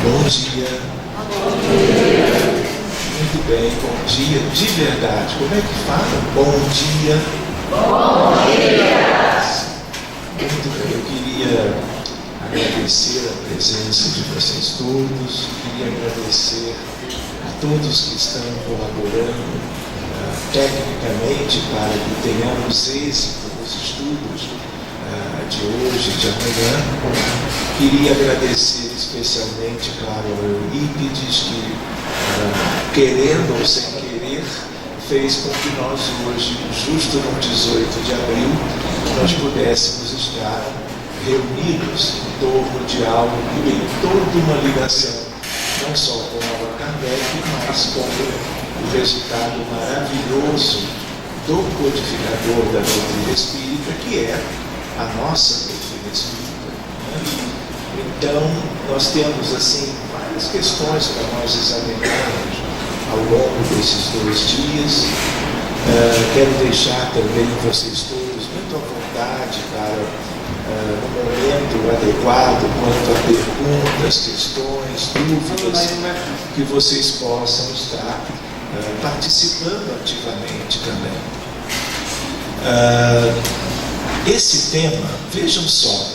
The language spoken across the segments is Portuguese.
Bom dia. Muito bem, bom dia. De verdade, como é que fala? Bom dia. Bom dia. Muito bem, eu queria agradecer a presença de vocês todos, queria agradecer a todos que estão colaborando tecnicamente para que tenhamos êxito nos estudos de hoje e de amanhã. Queria agradecer especialmente, claro, ao Eurípides, que, querendo ou sem querer, fez com que nós hoje, justo no 18 de abril, nós pudéssemos estar reunidos em torno de algo que tem toda uma ligação, não só com Allan Kardec, mas com o resultado maravilhoso do codificador da doutrina espírita, que é a nossa doutrina espírita. Então, nós temos, assim, várias questões para nós examinarmos ao longo desses 2 dias. Quero deixar também vocês todos muito à vontade para, no momento adequado, quanto a perguntas, questões, dúvidas, que vocês possam estar participando ativamente também. Esse tema, vejam só,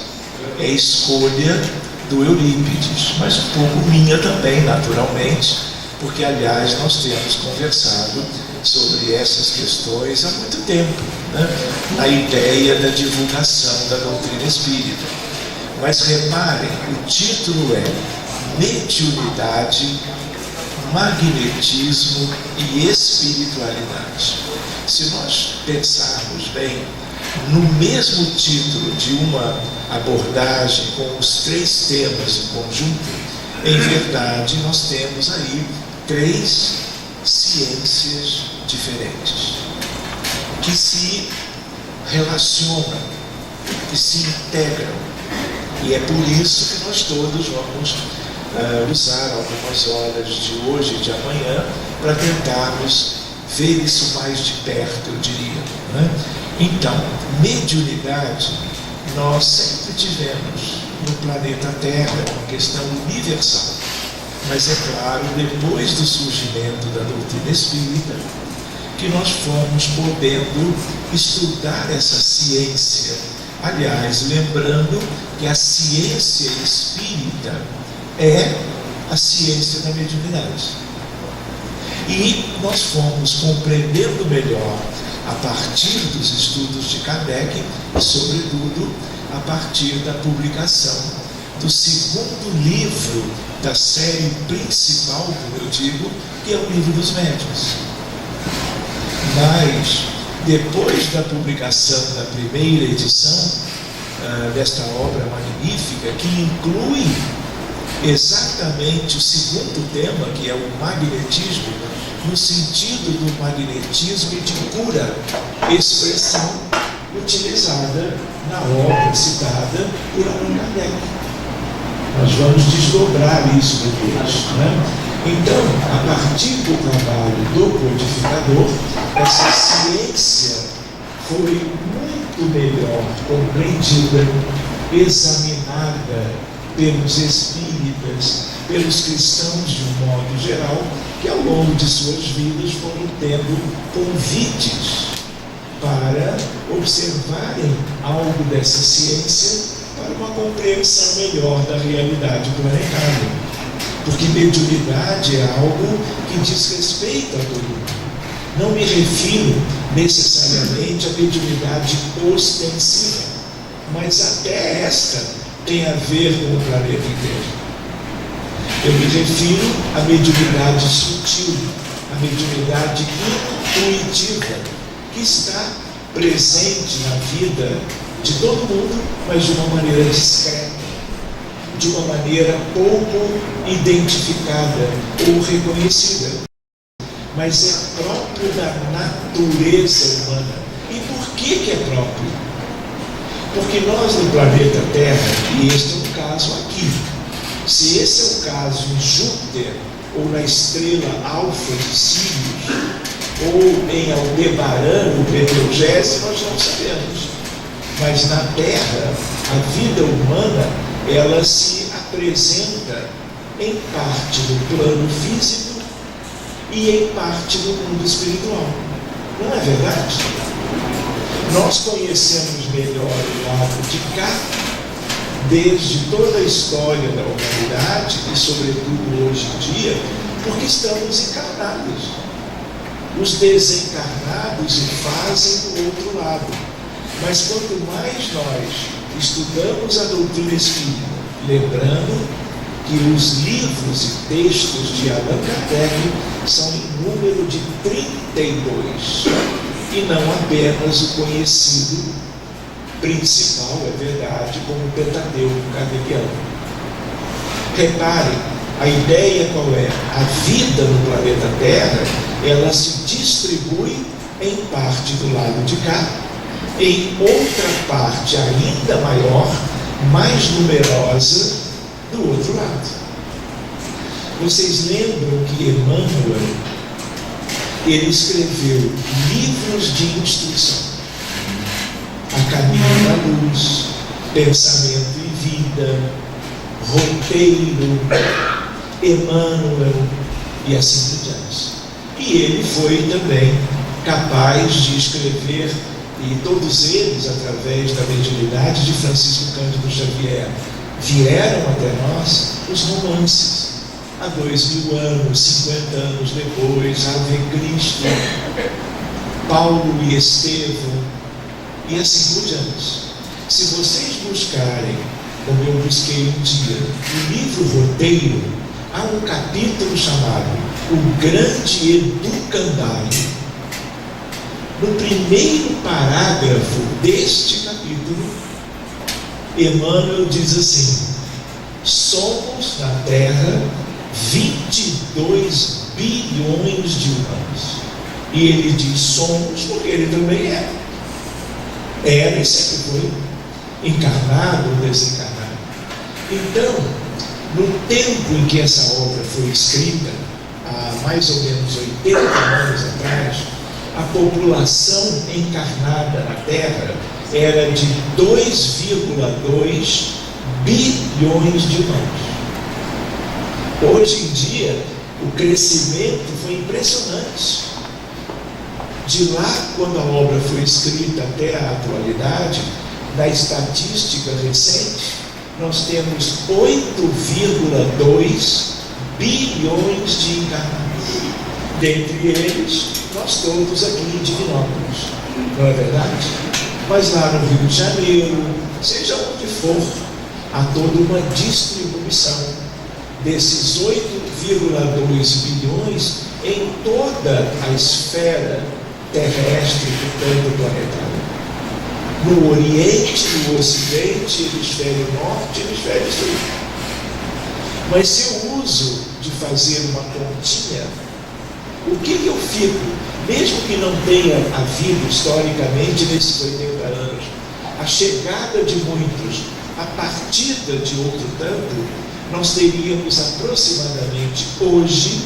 é escolha do Eurípides, mas um pouco minha também, naturalmente, porque, aliás, nós temos conversado sobre essas questões há muito tempo, né? A ideia da divulgação da doutrina espírita. Mas reparem, o título é Mediunidade, Magnetismo e Espiritualidade. Se nós pensarmos bem, no mesmo título de uma abordagem com os 3 temas em conjunto, em verdade nós temos aí 3 ciências diferentes que se relacionam, que se integram, e é por isso que nós todos vamos usar algumas horas de hoje e de amanhã para tentarmos ver isso mais de perto, eu diria, né? Então, mediunidade nós sempre tivemos no planeta Terra, uma questão universal. Mas é claro, depois do surgimento da doutrina espírita, que nós fomos podendo estudar essa ciência. Aliás, lembrando que a ciência espírita é a ciência da mediunidade. E nós fomos compreendendo melhor a partir dos estudos de Kardec e, sobretudo, a partir da publicação do 2º livro da série principal, como eu digo, que é o Livro dos Médiuns. Mas, depois da publicação da primeira edição desta obra magnífica, que inclui exatamente o 2º tema, que é o magnetismo, no sentido do magnetismo de pura expressão utilizada na obra citada por Allan Kardec. Nós vamos desdobrar isso depois, né? Então, a partir do trabalho do codificador, essa ciência foi muito melhor compreendida, examinada pelos espíritas, pelos cristãos de um modo geral, que ao longo de suas vidas foram tendo convites para observarem algo dessa ciência para uma compreensão melhor da realidade planetária. Porque mediunidade é algo que diz respeito a todo mundo. Não me refiro necessariamente à mediunidade ostensiva, mas até esta tem a ver com o planeta inteiro. Eu me refiro à mediunidade sutil, à mediunidade intuitiva, que está presente na vida de todo mundo, mas de uma maneira discreta, de uma maneira pouco identificada ou reconhecida. Mas é próprio da natureza humana. E por que é próprio? Porque nós no planeta Terra, e este é o caso aqui, se esse é o caso em Júpiter, ou na estrela Alfa de Sirius, ou em Aldebaran, o Betelgeuse, nós não sabemos. Mas na Terra, a vida humana, ela se apresenta em parte no plano físico e em parte no mundo espiritual. Não é verdade? Nós conhecemos melhor o lado de cá, desde toda a história da humanidade e, sobretudo, hoje em dia, porque estamos encarnados. Os desencarnados fazem do outro lado. Mas quanto mais nós estudamos a doutrina espírita, lembrando que os livros e textos de Allan Kardec são em número de 32, e não apenas o conhecido principal, é verdade, como o Pentateuco kardeciano. Reparem, a ideia qual é? A vida no planeta Terra, ela se distribui em parte do lado de cá, em outra parte ainda maior, mais numerosa, do outro lado. Vocês lembram que Emmanuel, ele escreveu livros de instrução, A Caminho da Luz, Pensamento e Vida, Roteiro, Emmanuel e assim por diante. E ele foi também capaz de escrever, e todos eles, através da mediunidade de Francisco Cândido Xavier, vieram até nós os romances. Há 2000 anos, 50 anos depois, Ave Cristo, Paulo e Estevão, e assim por diante. Se vocês buscarem, como eu busquei um dia, o livro Roteiro, há um capítulo chamado O Grande Educandário. No primeiro parágrafo deste capítulo, Emmanuel diz assim: somos na Terra 22 bilhões de humanos. E ele diz somos porque ele também é. Era e sempre foi, encarnado ou desencarnado. Então, no tempo em que essa obra foi escrita, há mais ou menos 80 anos atrás, a população encarnada na Terra era de 2,2 bilhões de humanos. Hoje em dia, o crescimento foi impressionante. De lá, quando a obra foi escrita até a atualidade, na estatística recente, nós temos 8,2 bilhões de encarnados. Dentre eles, nós todos aqui em Divinópolis, não é verdade? Mas lá no Rio de Janeiro, seja onde for, há toda uma distribuição desses 8,2 bilhões em toda a esfera terrestre, portanto planetária. No Oriente, no Ocidente, hemisfério Norte, hemisfério Sul. Mas se eu uso de fazer uma continha, o que eu fico, mesmo que não tenha havido historicamente nesses 80 anos, a chegada de muitos, a partida de outro tanto, nós teríamos aproximadamente hoje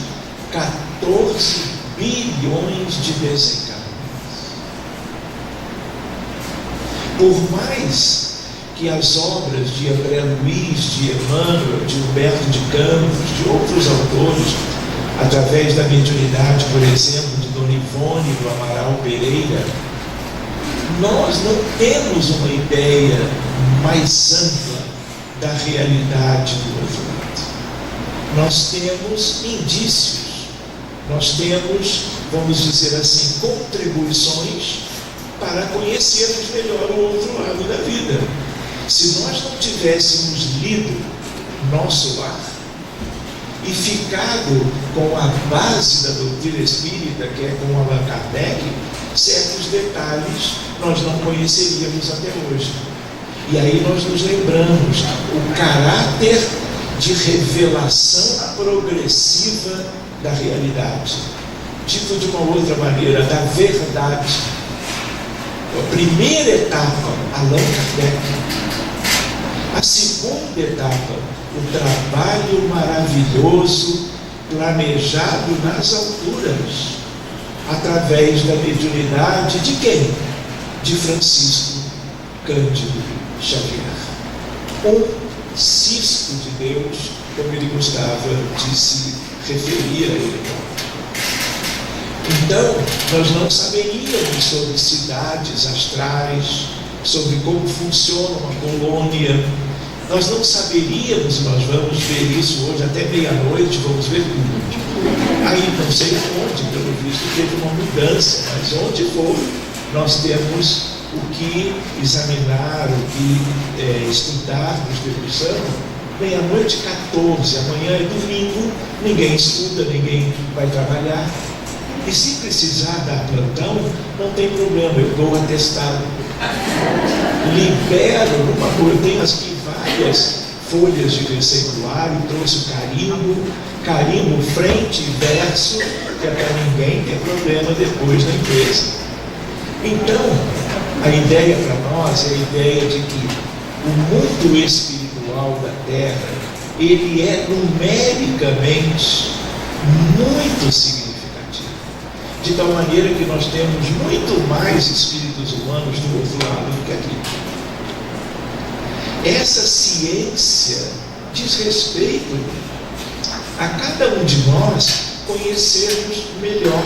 14 bilhões de desencarnados. Por mais que as obras de André Luiz, de Emmanuel, de Humberto de Campos, de outros autores, através da mediunidade, por exemplo, de Dona Ivone, do Amaral Pereira, nós não temos uma ideia mais ampla da realidade do outro lado. Nós temos indícios, nós temos, vamos dizer assim, contribuições para conhecermos melhor o outro lado da vida. Se nós não tivéssemos lido nosso lar e ficado com a base da doutrina espírita, que é com Allan Kardec, certos detalhes nós não conheceríamos até hoje. E aí nós nos lembramos o caráter de revelação progressiva da realidade. Dito de uma outra maneira, da verdade. A primeira etapa, Allan Kardec. A segunda etapa, o trabalho maravilhoso planejado nas alturas, através da mediunidade de quem? De Francisco Cândido Xavier. Um cisto de Deus, como ele gostava de se referir a ele. Então, nós não saberíamos sobre cidades astrais, sobre como funciona uma colônia. Nós não saberíamos, nós vamos ver isso hoje até meia-noite, vamos ver tudo. Aí, não sei onde, pelo visto, teve uma mudança, mas onde for, nós temos o que examinar, o que estudar no Espírito Santo. Meia-noite 14, amanhã é domingo, ninguém estuda, ninguém vai trabalhar. E se precisar dar plantão, não tem problema, eu dou atestado. Libero numa coisa, eu tenho aqui várias folhas de versículo e trouxe o carimbo frente e verso, que é para ninguém ter problema depois na empresa. Então, a ideia para nós é a ideia de que o mundo espiritual da Terra, ele é numericamente muito significativo. De tal maneira que nós temos muito mais espíritos humanos do outro lado do que aqui. Essa ciência diz respeito a cada um de nós conhecermos melhor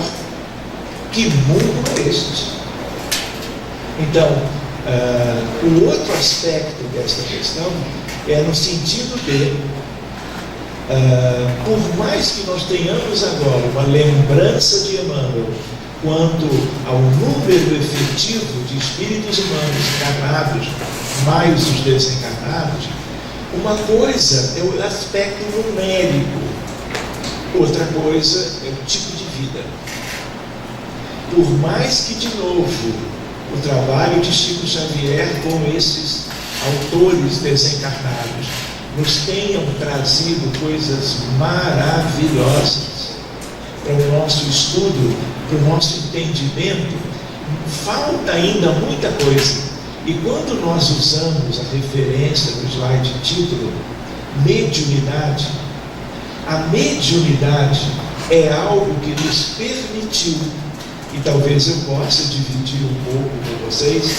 que mundo é este. Então, o outro aspecto desta questão é no sentido de, por mais que nós tenhamos agora uma lembrança de Emmanuel quanto ao número efetivo de espíritos humanos encarnados, mais os desencarnados, uma coisa é o aspecto numérico, outra coisa é o tipo de vida. Por mais que, de novo, o trabalho de Chico Xavier com esses autores desencarnados nos tenham trazido coisas maravilhosas para o nosso estudo, para o nosso entendimento, falta ainda muita coisa. E quando nós usamos a referência do slide título, mediunidade, a mediunidade é algo que nos permitiu, e talvez eu possa dividir um pouco com vocês,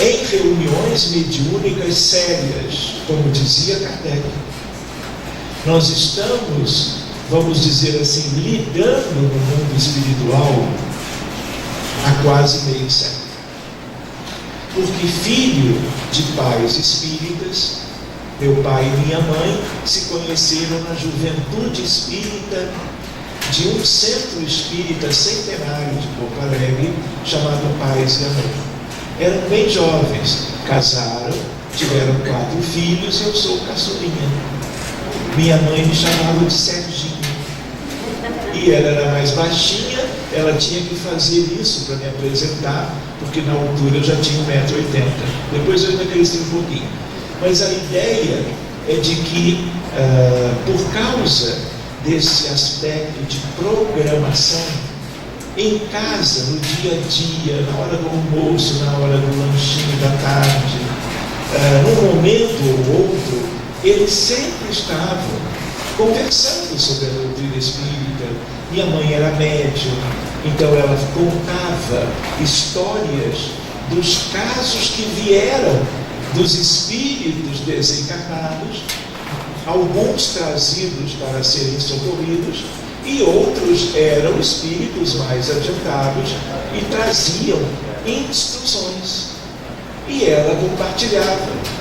em reuniões mediúnicas sérias, como dizia Kardec. Nós estamos, vamos dizer assim, lidando no mundo espiritual há quase meio século. Porque filho de pais espíritas, meu pai e minha mãe se conheceram na juventude espírita de um centro espírita centenário de Porto Alegre, chamado Paz e Amor. Eram bem jovens, casaram, tiveram 4 filhos e eu sou caçulinha. Minha mãe me chamava de Serginho. E ela era mais baixinha, ela tinha que fazer isso para me apresentar, porque na altura eu já tinha 1,80 m. Depois eu ainda cresci um pouquinho. Mas a ideia é de que, por causa desse aspecto de programação, em casa, no dia a dia, na hora do almoço, na hora do lanchinho da tarde, num momento ou outro, eles sempre estavam conversando sobre a doutrina espírita. Minha mãe era médium, então ela contava histórias dos casos que vieram dos espíritos desencarnados, alguns trazidos para serem socorridos, e outros eram espíritos mais adiantados e traziam instruções. E ela compartilhava.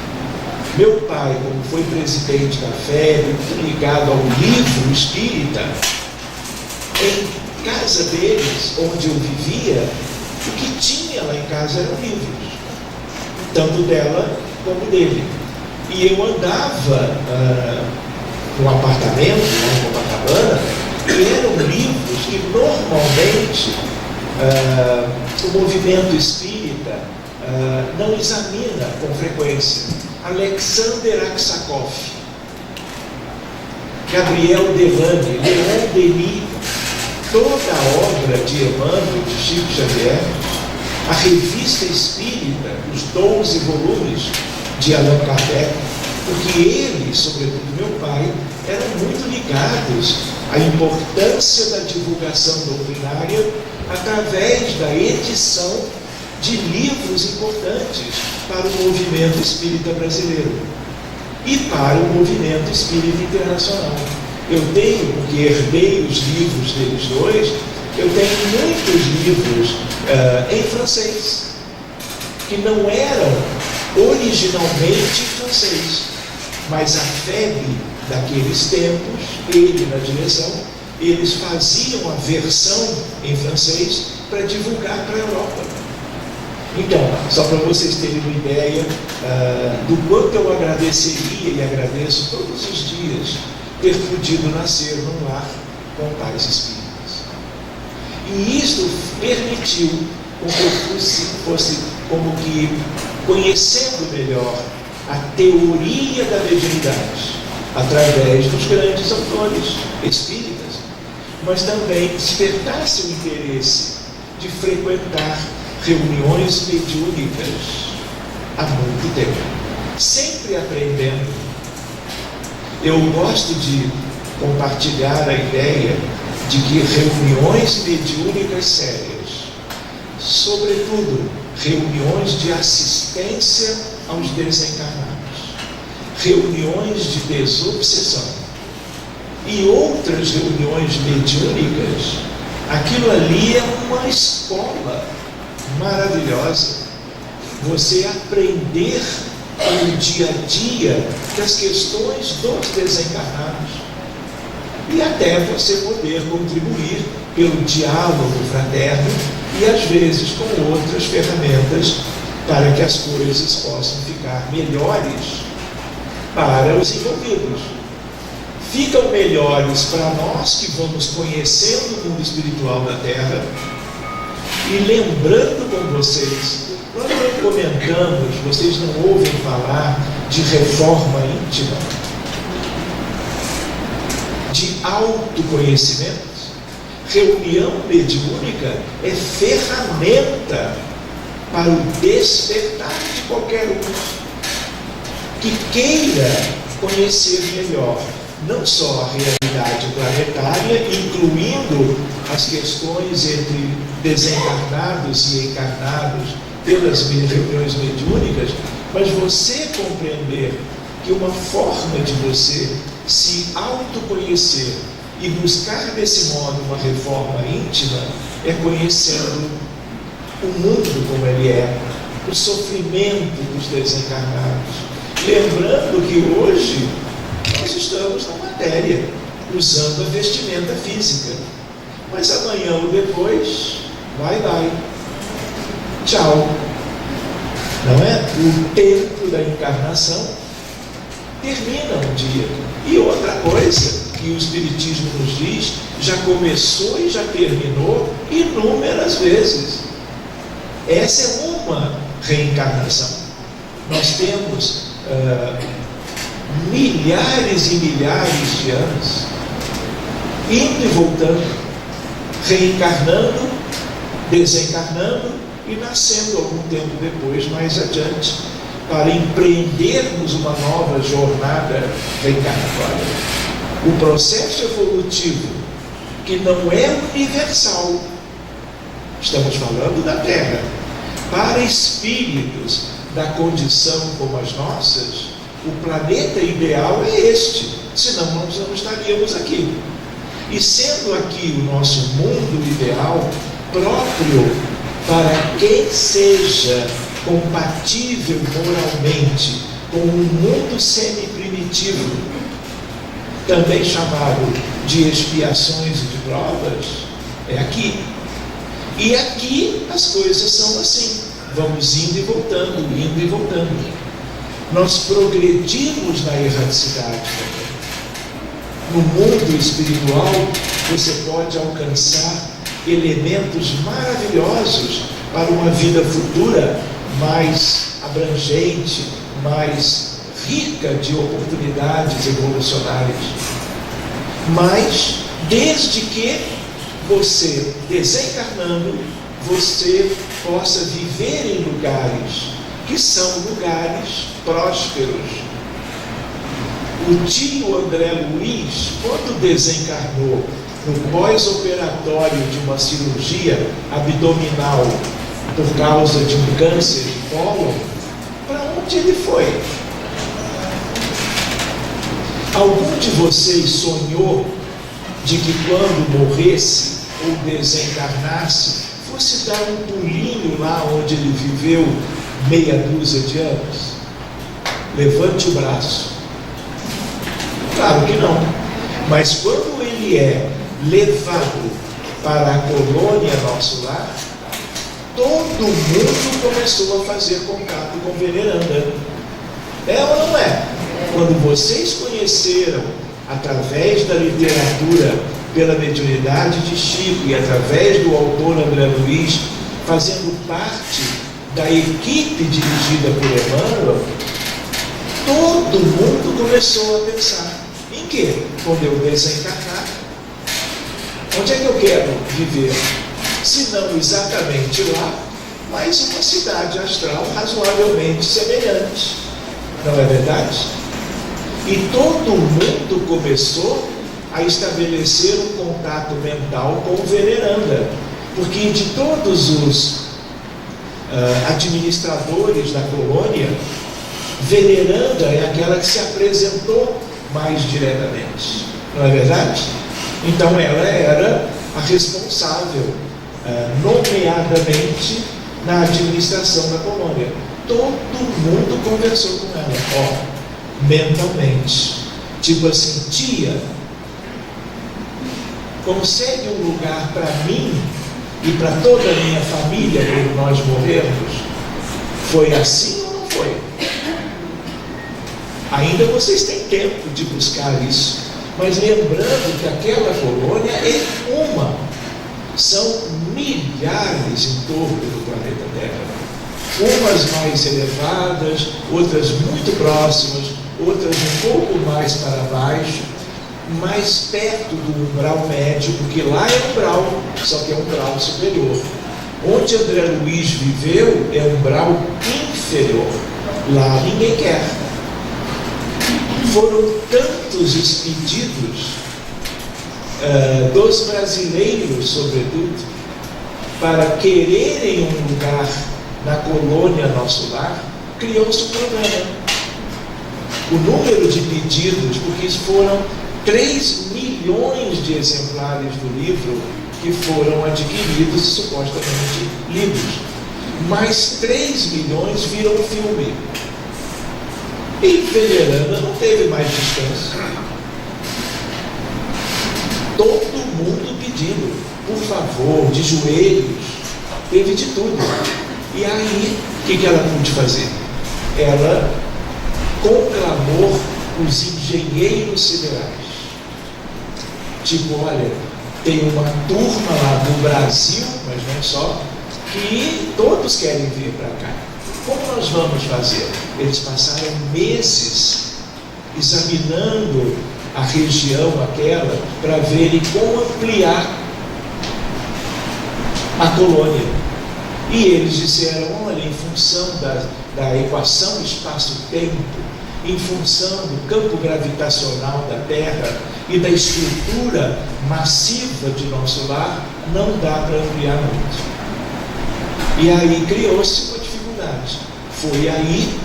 Meu pai, como foi presidente da FEB, muito ligado ao livro espírita, em casa deles, onde eu vivia, o que tinha lá em casa eram livros, tanto dela como dele. E eu andava num apartamento, em Copacabana, e eram livros que normalmente o movimento espírita não examina com frequência. Alexander Aksakov, Gabriel Delane, Leon Denis, toda a obra de Emmanuel, de Chico Xavier, a revista espírita, os 12 volumes de Allan Kardec, porque ele, sobretudo meu pai, eram muito ligados à importância da divulgação doutrinária através da edição de livros importantes para o movimento espírita brasileiro. e para o movimento espírita internacional. Eu tenho, porque herdei os livros deles dois, eu tenho muitos livros em francês, que não eram originalmente em francês, mas a febre daqueles tempos, ele na direção, eles faziam a versão em francês para divulgar para a Europa. Então, só para vocês terem uma ideia do quanto eu agradeceria e agradeço todos os dias ter podido nascer num lar com pais espíritas. E isto permitiu que eu fosse como que conhecendo melhor a teoria da mediunidade através dos grandes autores espíritas, mas também despertasse o interesse de frequentar reuniões mediúnicas há muito tempo, sempre aprendendo. Eu gosto de compartilhar a ideia de que reuniões mediúnicas sérias, sobretudo reuniões de assistência aos desencarnados, reuniões de desobsessão e outras reuniões mediúnicas, aquilo ali é uma escola maravilhosa. Você aprender no dia a dia das questões dos desencarnados e até você poder contribuir pelo diálogo fraterno e às vezes com outras ferramentas para que as coisas possam ficar melhores para os envolvidos. Ficam melhores para nós que vamos conhecendo o mundo espiritual da Terra. E lembrando com vocês, nós não comentamos, vocês não ouvem falar de reforma íntima, de autoconhecimento. Reunião mediúnica é ferramenta para o despertar de qualquer um que queira conhecer melhor não só a realidade planetária, incluindo as questões entre desencarnados e encarnados pelas reuniões mediúnicas, mas você compreender que uma forma de você se autoconhecer e buscar desse modo uma reforma íntima é conhecendo o mundo como ele é, o sofrimento dos desencarnados. Lembrando que hoje nós estamos na matéria, usando a vestimenta física, mas amanhã ou depois, vai. Tchau. Não é? O tempo da encarnação termina um dia. E outra coisa que o Espiritismo nos diz, já começou e já terminou inúmeras vezes. Essa é uma reencarnação. Nós temos milhares e milhares de anos indo e voltando, reencarnando, desencarnando e nascendo algum tempo depois, mais adiante, para empreendermos uma nova jornada reencarnatória. O processo evolutivo, que não é universal, estamos falando da Terra, para espíritos da condição como as nossas, o planeta ideal é este, senão nós não estaríamos aqui. E sendo aqui o nosso mundo ideal, próprio para quem seja compatível moralmente com um mundo semi-primitivo, também chamado de expiações e de provas, é aqui. E aqui as coisas são assim, vamos indo e voltando. Nós progredimos na erraticidade também. No mundo espiritual, você pode alcançar elementos maravilhosos para uma vida futura mais abrangente, mais rica de oportunidades evolucionárias. Mas, desde que você, desencarnando, você possa viver em lugares que são lugares prósperos. O tio André Luiz, quando desencarnou no pós-operatório de uma cirurgia abdominal por causa de um câncer de cólon, para onde ele foi? Algum de vocês sonhou de que quando morresse ou desencarnasse, fosse dar um pulinho lá onde ele viveu meia dúzia de anos? Levante o braço. Claro que não. Mas quando ele é levado para a colônia nosso lar, todo mundo começou a fazer contato com veneranda. É ou não é? Quando vocês conheceram, através da literatura, pela mediunidade de Chico e através do autor André Luiz, fazendo parte da equipe dirigida por Emmanuel, todo mundo começou a pensar: em quê? Quando eu desencarnar, onde é que eu quero viver? Se não exatamente lá, mas uma cidade astral razoavelmente semelhante. Não é verdade? E todo mundo começou a estabelecer um contato mental com o veneranda, porque de todos os administradores da colônia, veneranda é aquela que se apresentou mais diretamente. Não é verdade? Então ela era a responsável, nomeadamente, na administração da colônia. Todo mundo conversou com ela, mentalmente. Tipo assim: tia, consegue um lugar para mim e para toda a minha família quando nós morrermos? Foi assim ou não foi? Ainda vocês têm tempo de buscar isso, mas lembrando que aquela colônia é uma, são milhares em torno do planeta Terra, umas mais elevadas, outras muito próximas, outras um pouco mais para baixo, mais perto do umbral médio, porque lá é umbral, só que é umbral superior. Onde André Luiz viveu é umbral inferior, lá ninguém quer. Foram tantos os pedidos dos brasileiros, sobretudo, para quererem um lugar na colônia Nosso Lar, criou-se um problema. O número de pedidos, porque foram 3 milhões de exemplares do livro que foram adquiridos e supostamente lidos, mais 3 milhões viram filme. E veneranda não teve mais descanso. Todo mundo pedindo, por favor, de joelhos, teve de tudo. E aí, o que ela pôde fazer? Ela conclamou os engenheiros siderais. Tipo, olha, tem uma turma lá no Brasil, mas não só, que todos querem vir para cá. Como nós vamos fazer? Eles passaram meses examinando a região aquela para verem como ampliar a colônia. E eles disseram: olha, em função da equação espaço-tempo, em função do campo gravitacional da Terra e da estrutura massiva de Nosso Lar, não dá para ampliar muito. E aí criou-se uma dificuldade. Foi aí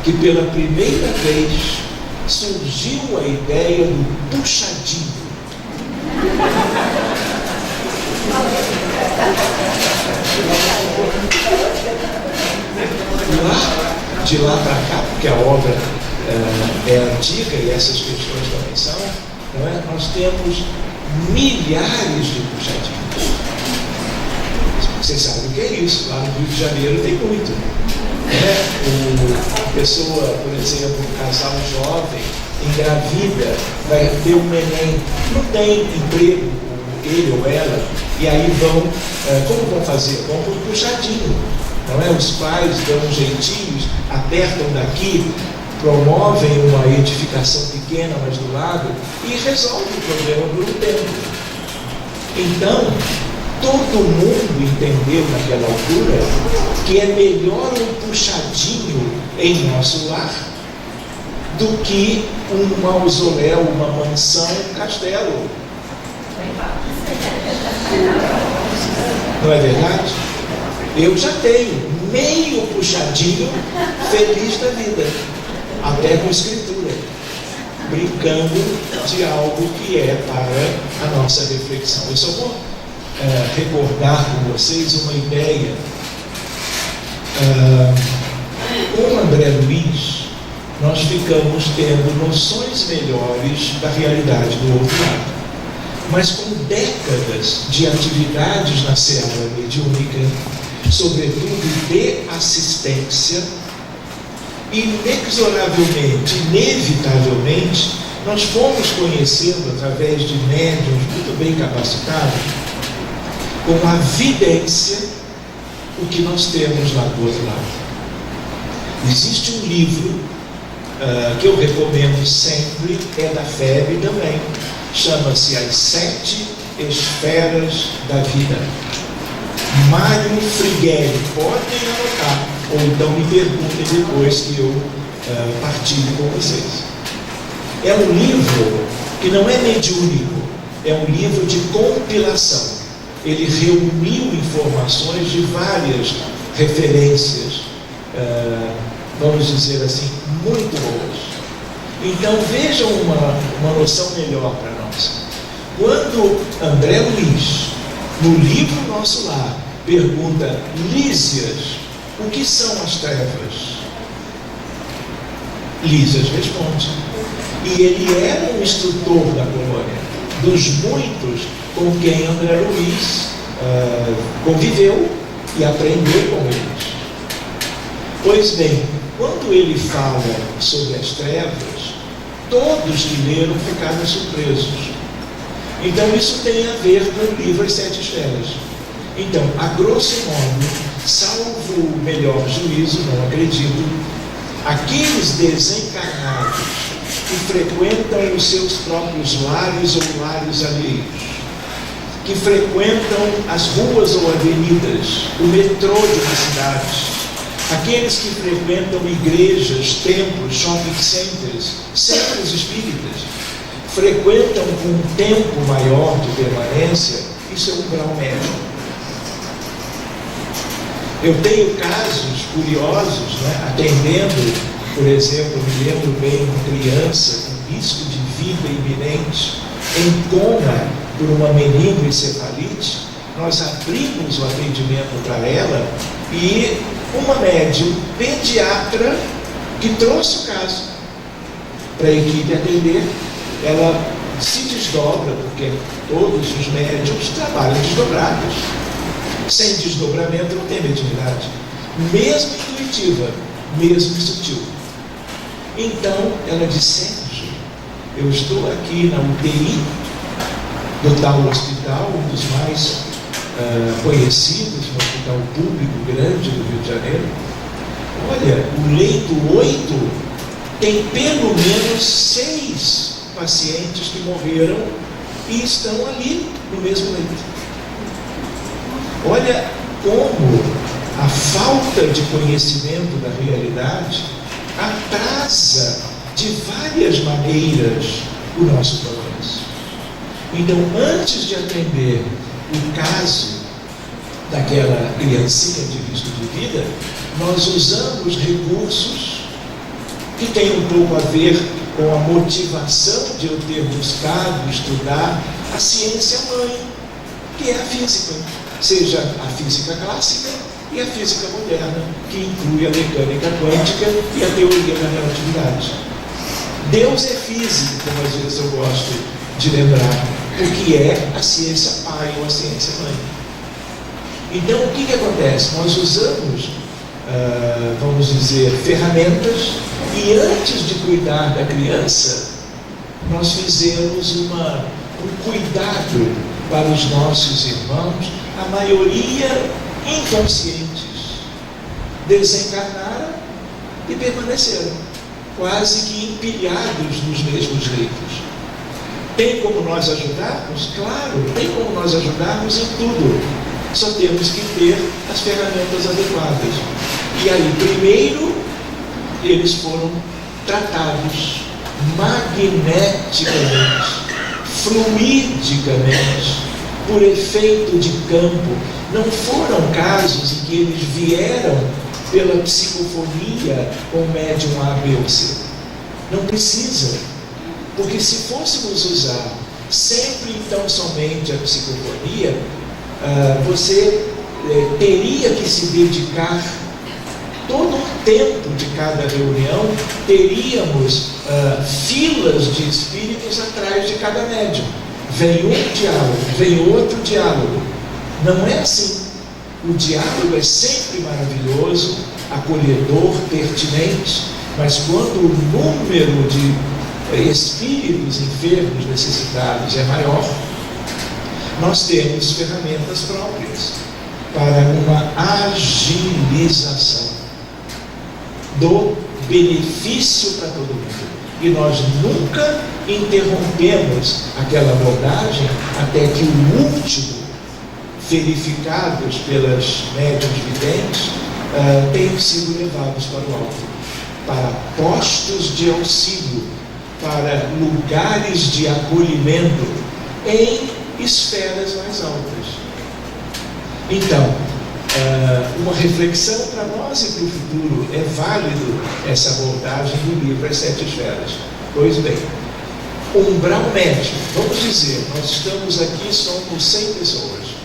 que pela primeira vez surgiu a ideia do puxadinho. De lá para cá, porque a obra é antiga e essas questões também são, não é? Nós temos milhares de puxadinhos. Vocês sabem o que é isso? Lá no Rio de Janeiro tem muito. A pessoa, por exemplo, um casal jovem, engravida, vai ter um neném, não tem emprego, ele ou ela, e aí vão, como vão fazer? Vão para um puxadinho, não é? Os pais dão um jeitinho, apertam daqui, promovem uma edificação pequena, mas do lado, e resolve o problema por um tempo. Então, todo mundo entendeu naquela altura que é melhor um puxadinho em Nosso Lar do que um mausoléu, uma mansão, um castelo. Não é verdade? Eu já tenho meio puxadinho feliz da vida, até com escritura. brincando de algo que é para a nossa reflexão. Eu só vou recordar com vocês uma ideia. Com o André Luiz, nós ficamos tendo noções melhores da realidade do outro lado. Mas com décadas de atividades na célula mediúnica, sobretudo de assistência, inexoravelmente, inevitavelmente, nós fomos conhecendo, através de médiuns muito bem capacitados, com a vidência, o que nós temos lá do outro lado. Existe um livro que eu recomendo sempre, é da FEB também, chama-se As 7 Esferas da Vida. Mário Frighelli, podem anotar, ou então me perguntem depois que eu partilho com vocês. É um livro que não é mediúnico, é um livro de compilação. Ele reuniu informações de várias referências, vamos dizer assim, muito boas. Então vejam uma noção melhor para nós. Quando André Luiz, no livro Nosso Lar, pergunta: Lísias, o que são as trevas? Lísias responde. E ele era um instrutor da colônia, dos muitos com quem André Luiz conviveu e aprendeu com eles. Pois bem, quando ele fala sobre as trevas, todos que leram ficaram surpresos. Então isso tem a ver com o livro As 7 Esferas. Então, a grosso modo, salvo o melhor juízo, não acredito, aqueles desencarnados que frequentam os seus próprios lares ou lares alheios, que frequentam as ruas ou avenidas, o metrô de uma cidade, aqueles que frequentam igrejas, templos, shopping centers, centros espíritas, frequentam com um tempo maior de permanência, isso é um grau médio. Eu tenho casos curiosos, atendendo, por exemplo, me lembro bem, uma criança com risco de vida iminente, em coma por uma meningoencefalite. Nós abrimos o atendimento para ela e uma médium pediatra que trouxe o caso para a equipe atender, ela se desdobra, porque todos os médiums trabalham desdobrados. Sem desdobramento não tem mediunidade, mesmo intuitiva, mesmo sutil. Então ela disse: Sérgio, eu estou aqui na UTI do tal hospital, um dos mais conhecidos, um hospital público grande do Rio de Janeiro. Olha, o leito 8 tem pelo menos 6 pacientes que morreram e estão ali no mesmo leito. Olha como a falta de conhecimento da realidade atrasa de várias maneiras o nosso progresso. Então, antes de atender o caso daquela criancinha de risco de vida, nós usamos recursos que têm um pouco a ver com a motivação de eu ter buscado estudar a ciência mãe, que é a física, seja a física clássica e a física moderna, que inclui a mecânica quântica e a teoria da relatividade. Deus é físico, como às vezes eu gosto de lembrar, o que é a ciência pai ou a ciência mãe. Então, o que acontece? Nós usamos, vamos dizer, ferramentas, e antes de cuidar da criança, nós fizemos um cuidado para os nossos irmãos, a maioria inconscientes, desencarnaram e permaneceram, quase que empilhados nos mesmos leitos. Tem como nós ajudarmos? Claro, tem como nós ajudarmos em tudo. Só temos que ter as ferramentas adequadas. E aí, primeiro, eles foram tratados magneticamente, fluidicamente, por efeito de campo. Não foram casos em que eles vieram pela psicofonia com médium A, B ou C. Não precisa. Porque se fôssemos usar sempre então somente a psicofonia, você teria que se dedicar todo o tempo de cada reunião, teríamos filas de espíritos atrás de cada médium. Vem um diálogo, vem outro diálogo. Não é assim. O diálogo é sempre maravilhoso, acolhedor, pertinente, mas quando o número de espíritos enfermos necessitados é maior, nós temos ferramentas próprias para uma agilização do benefício para todo mundo. E nós nunca interrompemos aquela abordagem até que o último, verificados pelas médiuns videntes, tenham sido levados para o alto, para postos de auxílio, para lugares de acolhimento em esferas mais altas. Então, uma reflexão para nós e para o futuro: é válido essa abordagem do livro As Sete Esferas? Pois bem, umbral médio, vamos dizer, nós estamos aqui, somos 100 pessoas.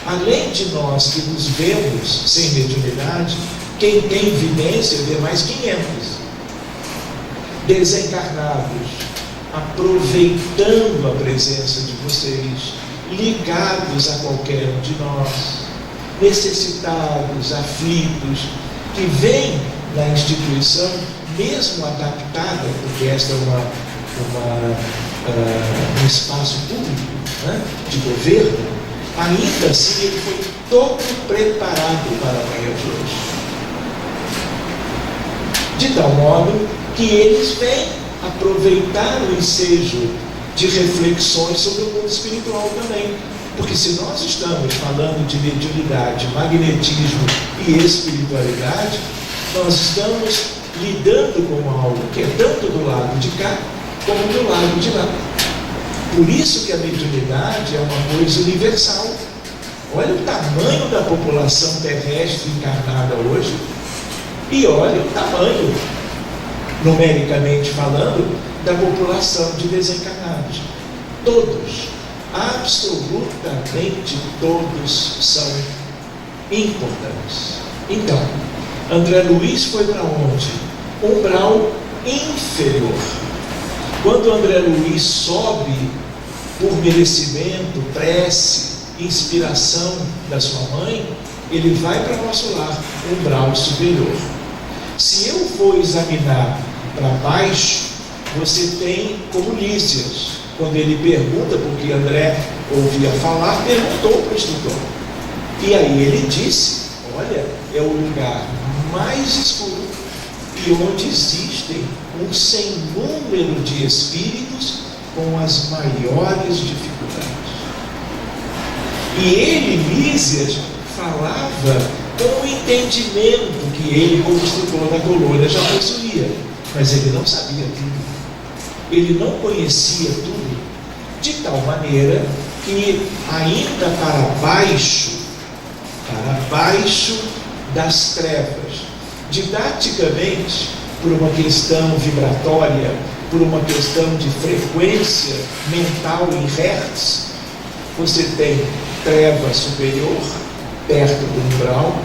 Além de nós que nos vemos sem mediunidade, quem tem vidência vê mais 500. Desencarnados, aproveitando a presença de vocês, ligados a qualquer um de nós, necessitados, aflitos, que vêm na instituição, mesmo adaptada, porque esta é um espaço público, né, de governo, ainda assim ele foi todo preparado para a manhã de hoje. De tal modo que eles vêm aproveitar o ensejo de reflexões sobre o mundo espiritual também. Porque se nós estamos falando de mediunidade, magnetismo e espiritualidade, nós estamos lidando com algo que é tanto do lado de cá como do lado de lá. Por isso que a mediunidade é uma coisa universal. Olha o tamanho da população terrestre encarnada hoje e olha o tamanho, numericamente falando, da população de desencarnados. Todos, absolutamente todos, são importantes. Então, André Luiz foi para onde? Umbral inferior. Quando André Luiz sobe por merecimento, prece, inspiração da sua mãe, ele vai para o nosso lar, umbral superior. Se eu for examinar para baixo, você tem como Lísias, quando ele pergunta, porque André ouvia falar, perguntou para o instrutor. E aí ele disse: olha, é o lugar mais escuro e onde existem um sem número de espíritos com as maiores dificuldades. E ele, Lísias, falava com o entendimento que ele, como instrutor da colônia, já possuía, mas ele não sabia tudo, ele não conhecia tudo, de tal maneira que ainda para baixo das trevas, didaticamente, por uma questão vibratória, por uma questão de frequência mental em hertz, você tem treva superior, perto do umbral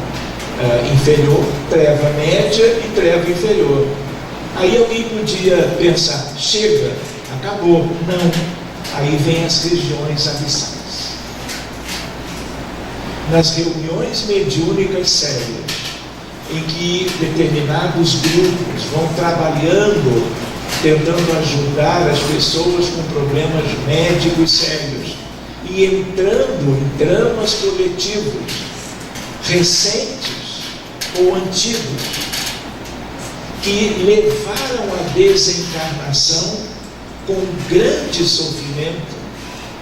inferior, treva média e treva inferior. Aí alguém podia pensar: chega, acabou. Não. Aí vem as regiões abissais. Nas reuniões mediúnicas sérias, em que determinados grupos vão trabalhando, tentando ajudar as pessoas com problemas médicos sérios, e entrando em dramas coletivos, recentes ou antigos, que levaram à desencarnação com grande sofrimento,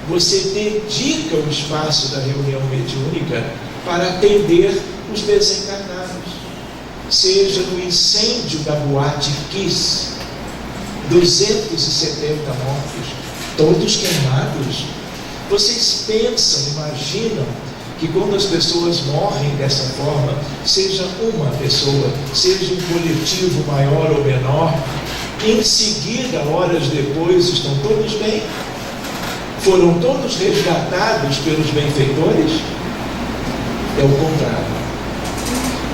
você dedica o espaço da reunião mediúnica para atender os desencarnados. Seja no incêndio da Boate Kiss, 270 mortos, todos queimados. Vocês pensam, imaginam que quando as pessoas morrem dessa forma, seja uma pessoa, seja um coletivo maior ou menor, Em seguida, horas depois, estão todos bem? Foram todos resgatados pelos benfeitores? É o contrário.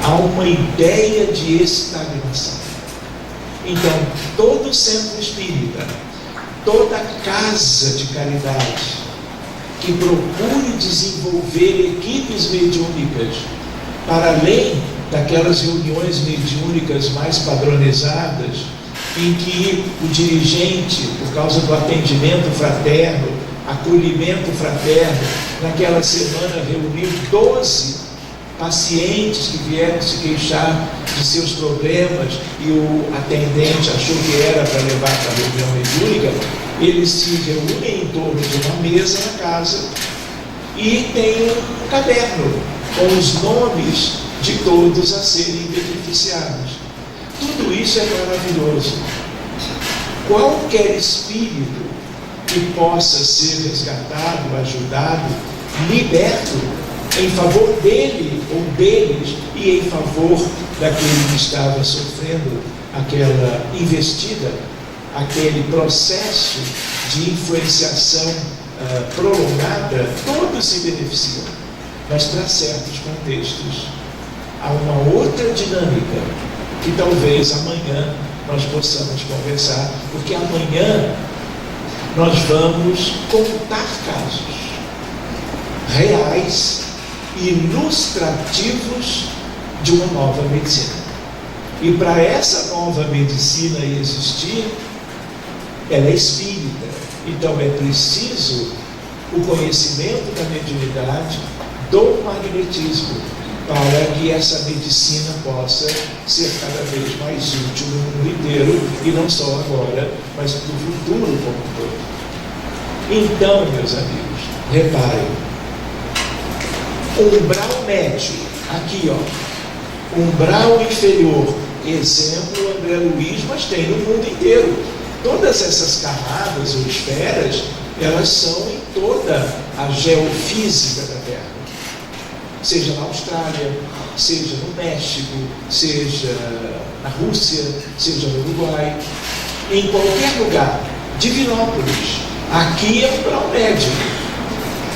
Há uma ideia de estagnação. Então, todo centro espírita, toda casa de caridade que procure desenvolver equipes mediúnicas para além daquelas reuniões mediúnicas mais padronizadas, em que o dirigente, por causa do atendimento fraterno, acolhimento fraterno, naquela semana reuniu 12 pacientes que vieram se queixar de seus problemas e o atendente achou que era para levar para a reunião mediúnica. Eles se reúnem em torno de uma mesa na casa e tem um caderno com os nomes de todos a serem beneficiados. Tudo isso é maravilhoso. Qualquer espírito que possa ser resgatado, ajudado, liberto, em favor dele ou deles e em favor daquele que estava sofrendo aquela investida, aquele processo de influenciação prolongada, todos se beneficiam, mas para certos contextos. Há uma outra dinâmica que talvez amanhã nós possamos conversar, porque amanhã nós vamos contar casos reais, ilustrativos de uma nova medicina. E para essa nova medicina existir, ela é espírita. Então é preciso o conhecimento da mediunidade, do magnetismo, para que essa medicina possa ser cada vez mais útil no mundo inteiro, e não só agora, mas no futuro como um todo. Então, meus amigos, reparem, umbral médio, aqui ó, umbral inferior, exemplo André Luiz, mas tem no mundo inteiro. Todas essas camadas ou esferas, elas são em toda a geofísica da Terra, seja na Austrália, seja no México, seja na Rússia, seja no Uruguai, em qualquer lugar. Divinópolis, aqui é umbral médio.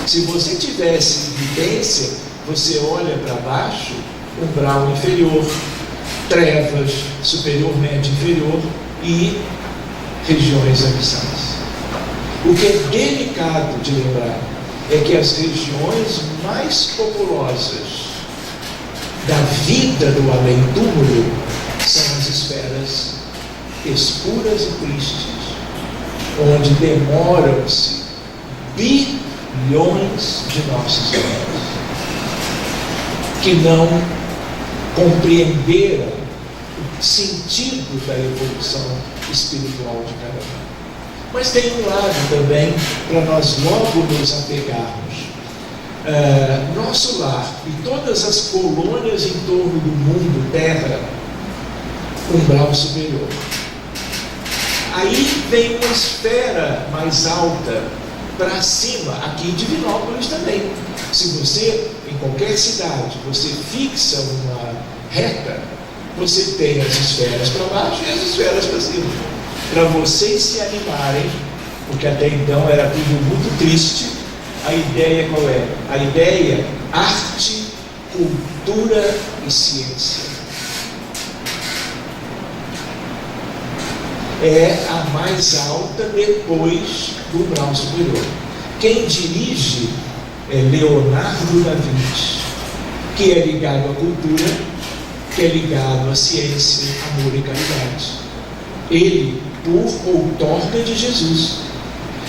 Se você tivesse evidência, você olha para baixo, umbral inferior, trevas, superior, médio, inferior e regiões abissais. O que é delicado de lembrar é que as regiões mais populosas da vida do além-túmulo são as esferas escuras e tristes, onde demoram-se bilhões de nossos irmãos que não compreenderam o sentido da evolução espiritual de cada um. Mas tem um lado também para nós logo nos apegarmos. Nosso lar e todas as colônias em torno do mundo, terra, umbral superior. Aí vem uma esfera mais alta para cima, aqui em Divinópolis também. Se você, em qualquer cidade, você fixa uma reta, você tem as esferas para baixo e as esferas para cima. Para vocês se animarem, porque até então era tudo muito triste, a ideia qual é? A ideia é arte, cultura e ciência. É a mais alta depois do umbral superior. Quem dirige é Leonardo da Vinci, que é ligado à cultura, que é ligado à ciência, amor e caridade. Ele, por outorga de Jesus.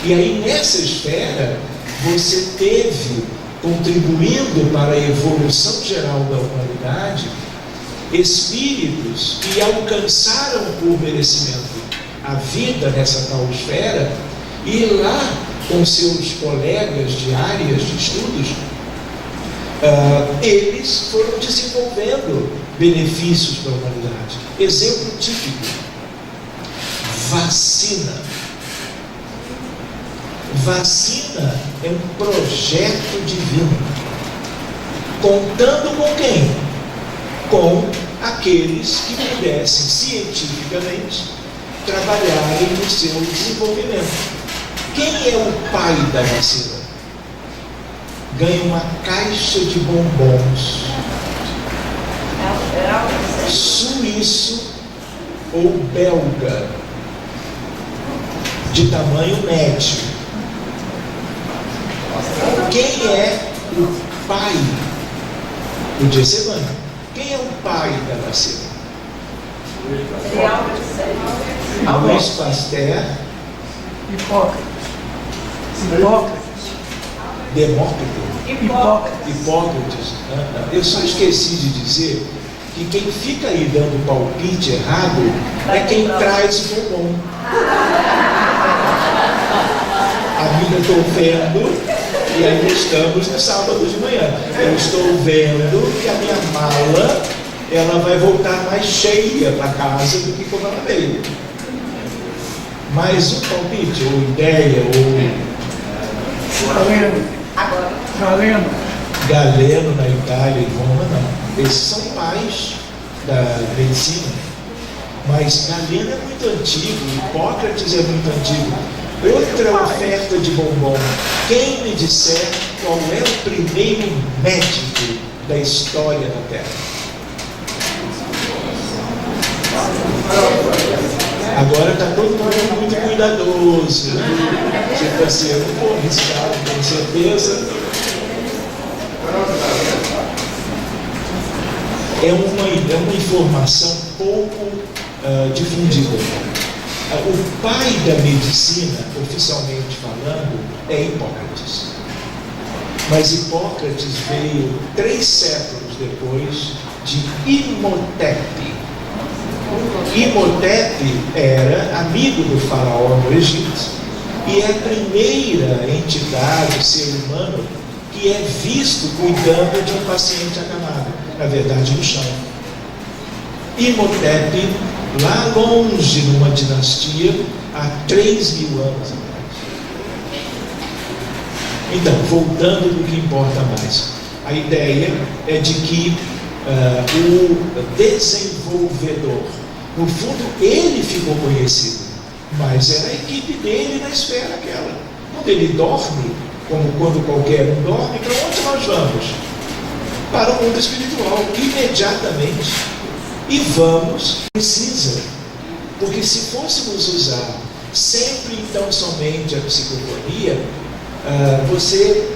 E aí nessa esfera, você teve, contribuindo para a evolução geral da humanidade, espíritos que alcançaram por merecimento a vida nessa tal esfera, e lá com seus colegas de áreas de estudos, eles foram desenvolvendo benefícios para a humanidade. Exemplo típico: vacina. Vacina é um projeto divino. Contando com quem? Com aqueles que pudessem cientificamente trabalharem no seu desenvolvimento. Quem é o pai da vacina? Ganha uma caixa de bombons suíço ou belga de tamanho médio. Quem é o pai? Podia ser mãe. Quem é o pai da vacina? Luiz Pasteur. Hipócrates. Hipócrates. Eu só esqueci de dizer que quem fica aí dando palpite errado é quem traz o bombom. Amiga, estou vendo, e aí estamos no sábado de manhã. Eu estou vendo que a minha mala, ela vai voltar mais cheia para casa do que como ela veio. Mas um palpite, ou ideia, ou Galeno na Itália e Roma, não. Esses são pais da medicina. Mas Galeno é muito antigo, Hipócrates é muito antigo. Outra oferta de bombom. Quem me disser qual é o primeiro médico da história da Terra? Agora está todo mundo muito cuidadoso. Tipo assim, eu não vou arriscar, com certeza. É uma informação pouco difundida. O pai da medicina, oficialmente falando, é Hipócrates. Mas Hipócrates veio 3 séculos depois de Imhotep. Imhotep era amigo do faraó no Egito e é a primeira entidade, ser humano, que é visto cuidando de um paciente acamado, na verdade no chão. Imhotep, lá longe numa dinastia, há 3.000 anos atrás. Então, voltando do que importa mais, a ideia é de que o desenvolvedor, no fundo, ele ficou conhecido, mas era a equipe dele na esfera aquela. Quando ele dorme, como quando qualquer um dorme, para onde nós vamos? Para o mundo espiritual, imediatamente. E vamos, precisa, porque se fôssemos usar sempre então somente a psicofonia, você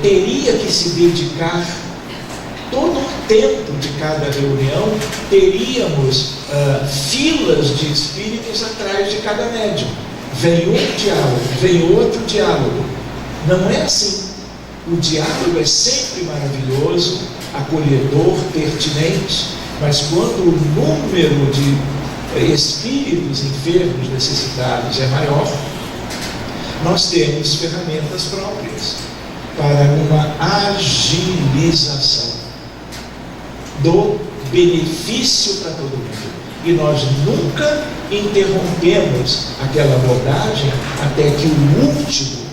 teria que se dedicar todo o tempo de cada reunião, teríamos filas de espíritos atrás de cada médium. Vem um diálogo, vem outro diálogo. Não é assim. O diálogo é sempre maravilhoso, acolhedor, pertinente, mas quando o número de espíritos enfermos necessitados é maior, nós temos ferramentas próprias para uma agilização do benefício para todo mundo. E nós nunca interrompemos aquela abordagem até que o último,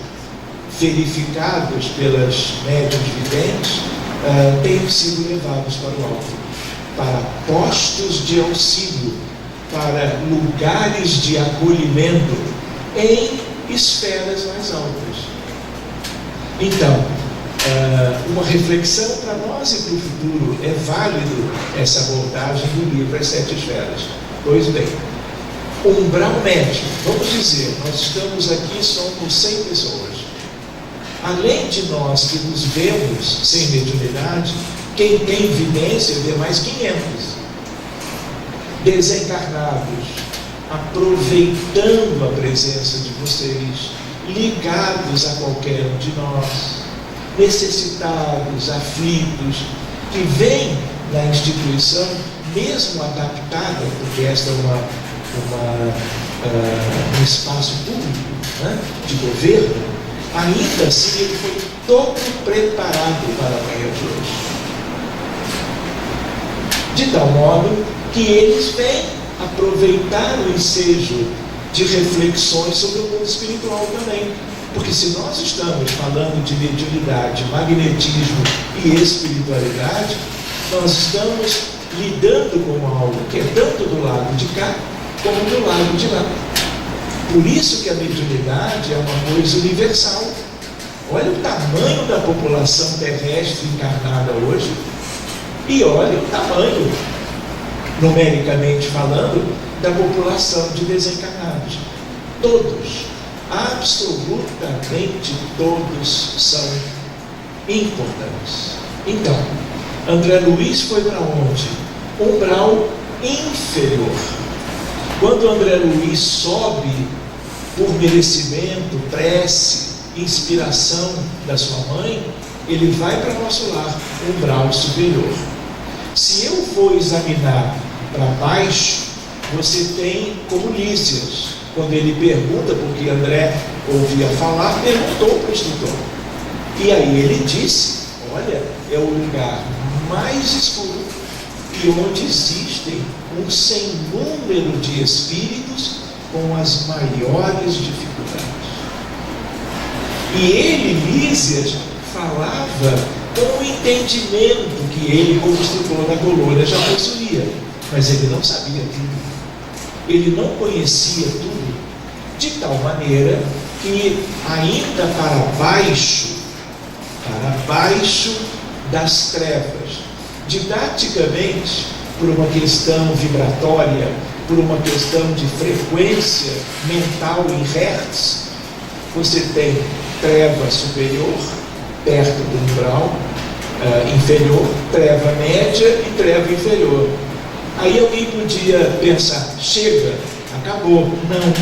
verificados pelas médiuns videntes, tenham sido levados para o alto, para postos de auxílio, para lugares de acolhimento em esferas mais altas. Então, uma reflexão para nós e para o futuro: é válido essa abordagem do livro As 7 Esferas. Pois bem, umbral médio, vamos dizer, nós estamos aqui, somos 100 pessoas. Além de nós que nos vemos sem mediunidade, quem tem evidência vê mais 500. Desencarnados, aproveitando a presença de vocês, ligados a qualquer um de nós, necessitados, aflitos, que vêm na instituição, mesmo adaptada, porque esta é um espaço público, né, de governo, ainda assim ele foi todo preparado para a manhã de hoje. De tal modo que eles vêm aproveitar o ensejo de reflexões sobre o mundo espiritual também. Porque se nós estamos falando de mediunidade, magnetismo e espiritualidade, nós estamos lidando com algo que é tanto do lado de cá como do lado de lá. Por isso que a mediunidade é uma coisa universal. Olha o tamanho da população terrestre encarnada hoje e olha o tamanho, numericamente falando, da população de desencarnados. Todos, absolutamente todos, são importantes. Então, André Luiz foi para onde? Umbral inferior. Quando André Luiz sobe por merecimento, prece, inspiração da sua mãe, ele vai para nosso lar, umbral superior. Se eu for examinar para baixo, você tem como Lísias, quando ele pergunta, porque André ouvia falar, perguntou para o instrutor. E aí ele disse: olha, é o lugar mais escuro e onde existem um sem número de espíritos com as maiores dificuldades. E ele, Lísias, falava com o entendimento que ele, como instrutor da colônia, já possuía, mas ele não sabia tudo. Ele não conhecia tudo, de tal maneira que ainda para baixo das trevas, didaticamente, por uma questão vibratória, por uma questão de frequência mental em hertz, você tem treva superior, perto do umbral inferior, treva média e treva inferior. Aí alguém podia pensar: chega, acabou. Não.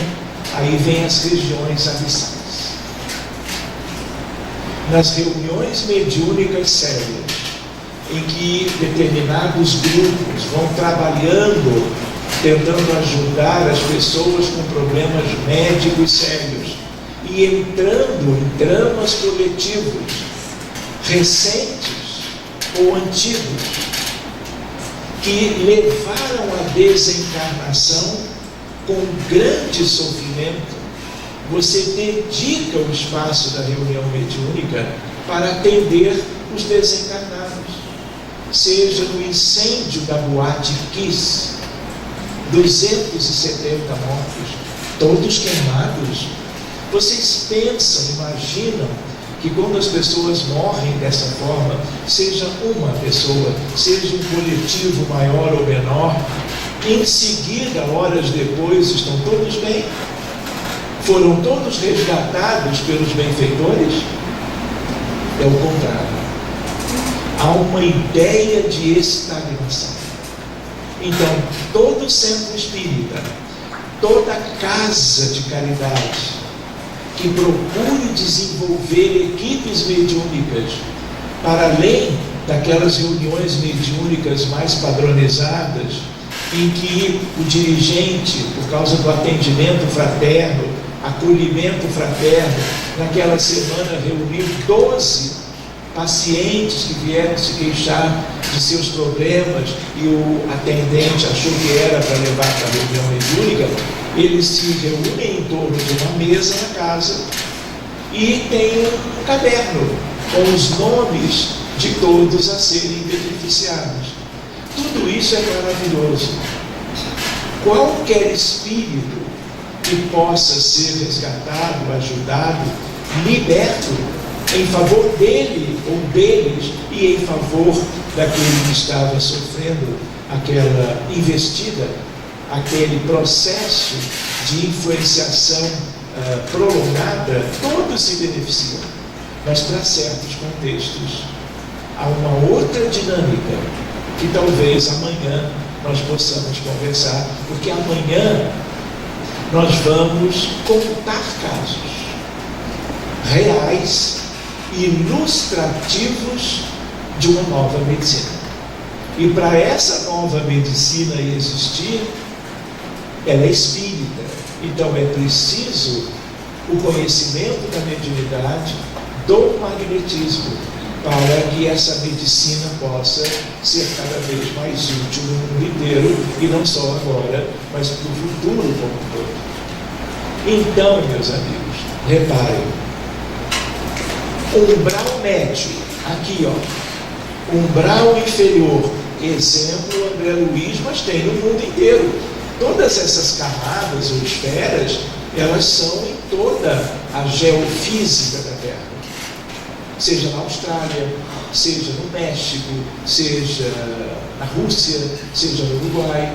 Aí vem as regiões abissais. Nas reuniões mediúnicas sérias, em que determinados grupos vão trabalhando, tentando ajudar as pessoas com problemas médicos sérios, e entrando em dramas coletivos, recentes ou antigos, que levaram à desencarnação com grande sofrimento, você dedica o espaço da reunião mediúnica para atender os desencarnados. Seja no incêndio da Boate Kiss, 270 mortos, todos queimados. Vocês pensam, imaginam que quando as pessoas morrem dessa forma, seja uma pessoa, seja um coletivo maior ou menor, em seguida, horas depois, estão todos bem? Foram todos resgatados pelos benfeitores? É o contrário. Há uma ideia de estagnação. Então, todo centro espírita, toda casa de caridade que procure desenvolver equipes mediúnicas para além daquelas reuniões mediúnicas mais padronizadas, em que o dirigente, por causa do atendimento fraterno, acolhimento fraterno, naquela semana reuniu 12 pacientes que vieram se queixar de seus problemas e o atendente achou que era para levar para a reunião mediúnica. Eles se reúnem em torno de uma mesa na casa e tem um caderno com os nomes de todos a serem beneficiados. Tudo isso é maravilhoso. Qualquer espírito que possa ser resgatado, ajudado, liberto, em favor dele ou deles e em favor daquele que estava sofrendo aquela investida, aquele processo de influenciação prolongada, todos se beneficiam. Mas para certos contextos há uma outra dinâmica que talvez amanhã nós possamos conversar, porque amanhã nós vamos contar casos reais, ilustrativos de uma nova medicina. E para essa nova medicina existir, ela é espírita. Então é preciso o conhecimento da mediunidade, do magnetismo, para que essa medicina possa ser cada vez mais útil no mundo inteiro, e não só agora, mas para o futuro como um todo. Então, meus amigos, reparem, umbral médio, aqui ó, umbral inferior, exemplo André Luiz, mas tem no mundo inteiro. Todas essas camadas ou esferas, elas são em toda a geofísica da Terra. Seja na Austrália, seja no México, seja na Rússia, seja no Uruguai,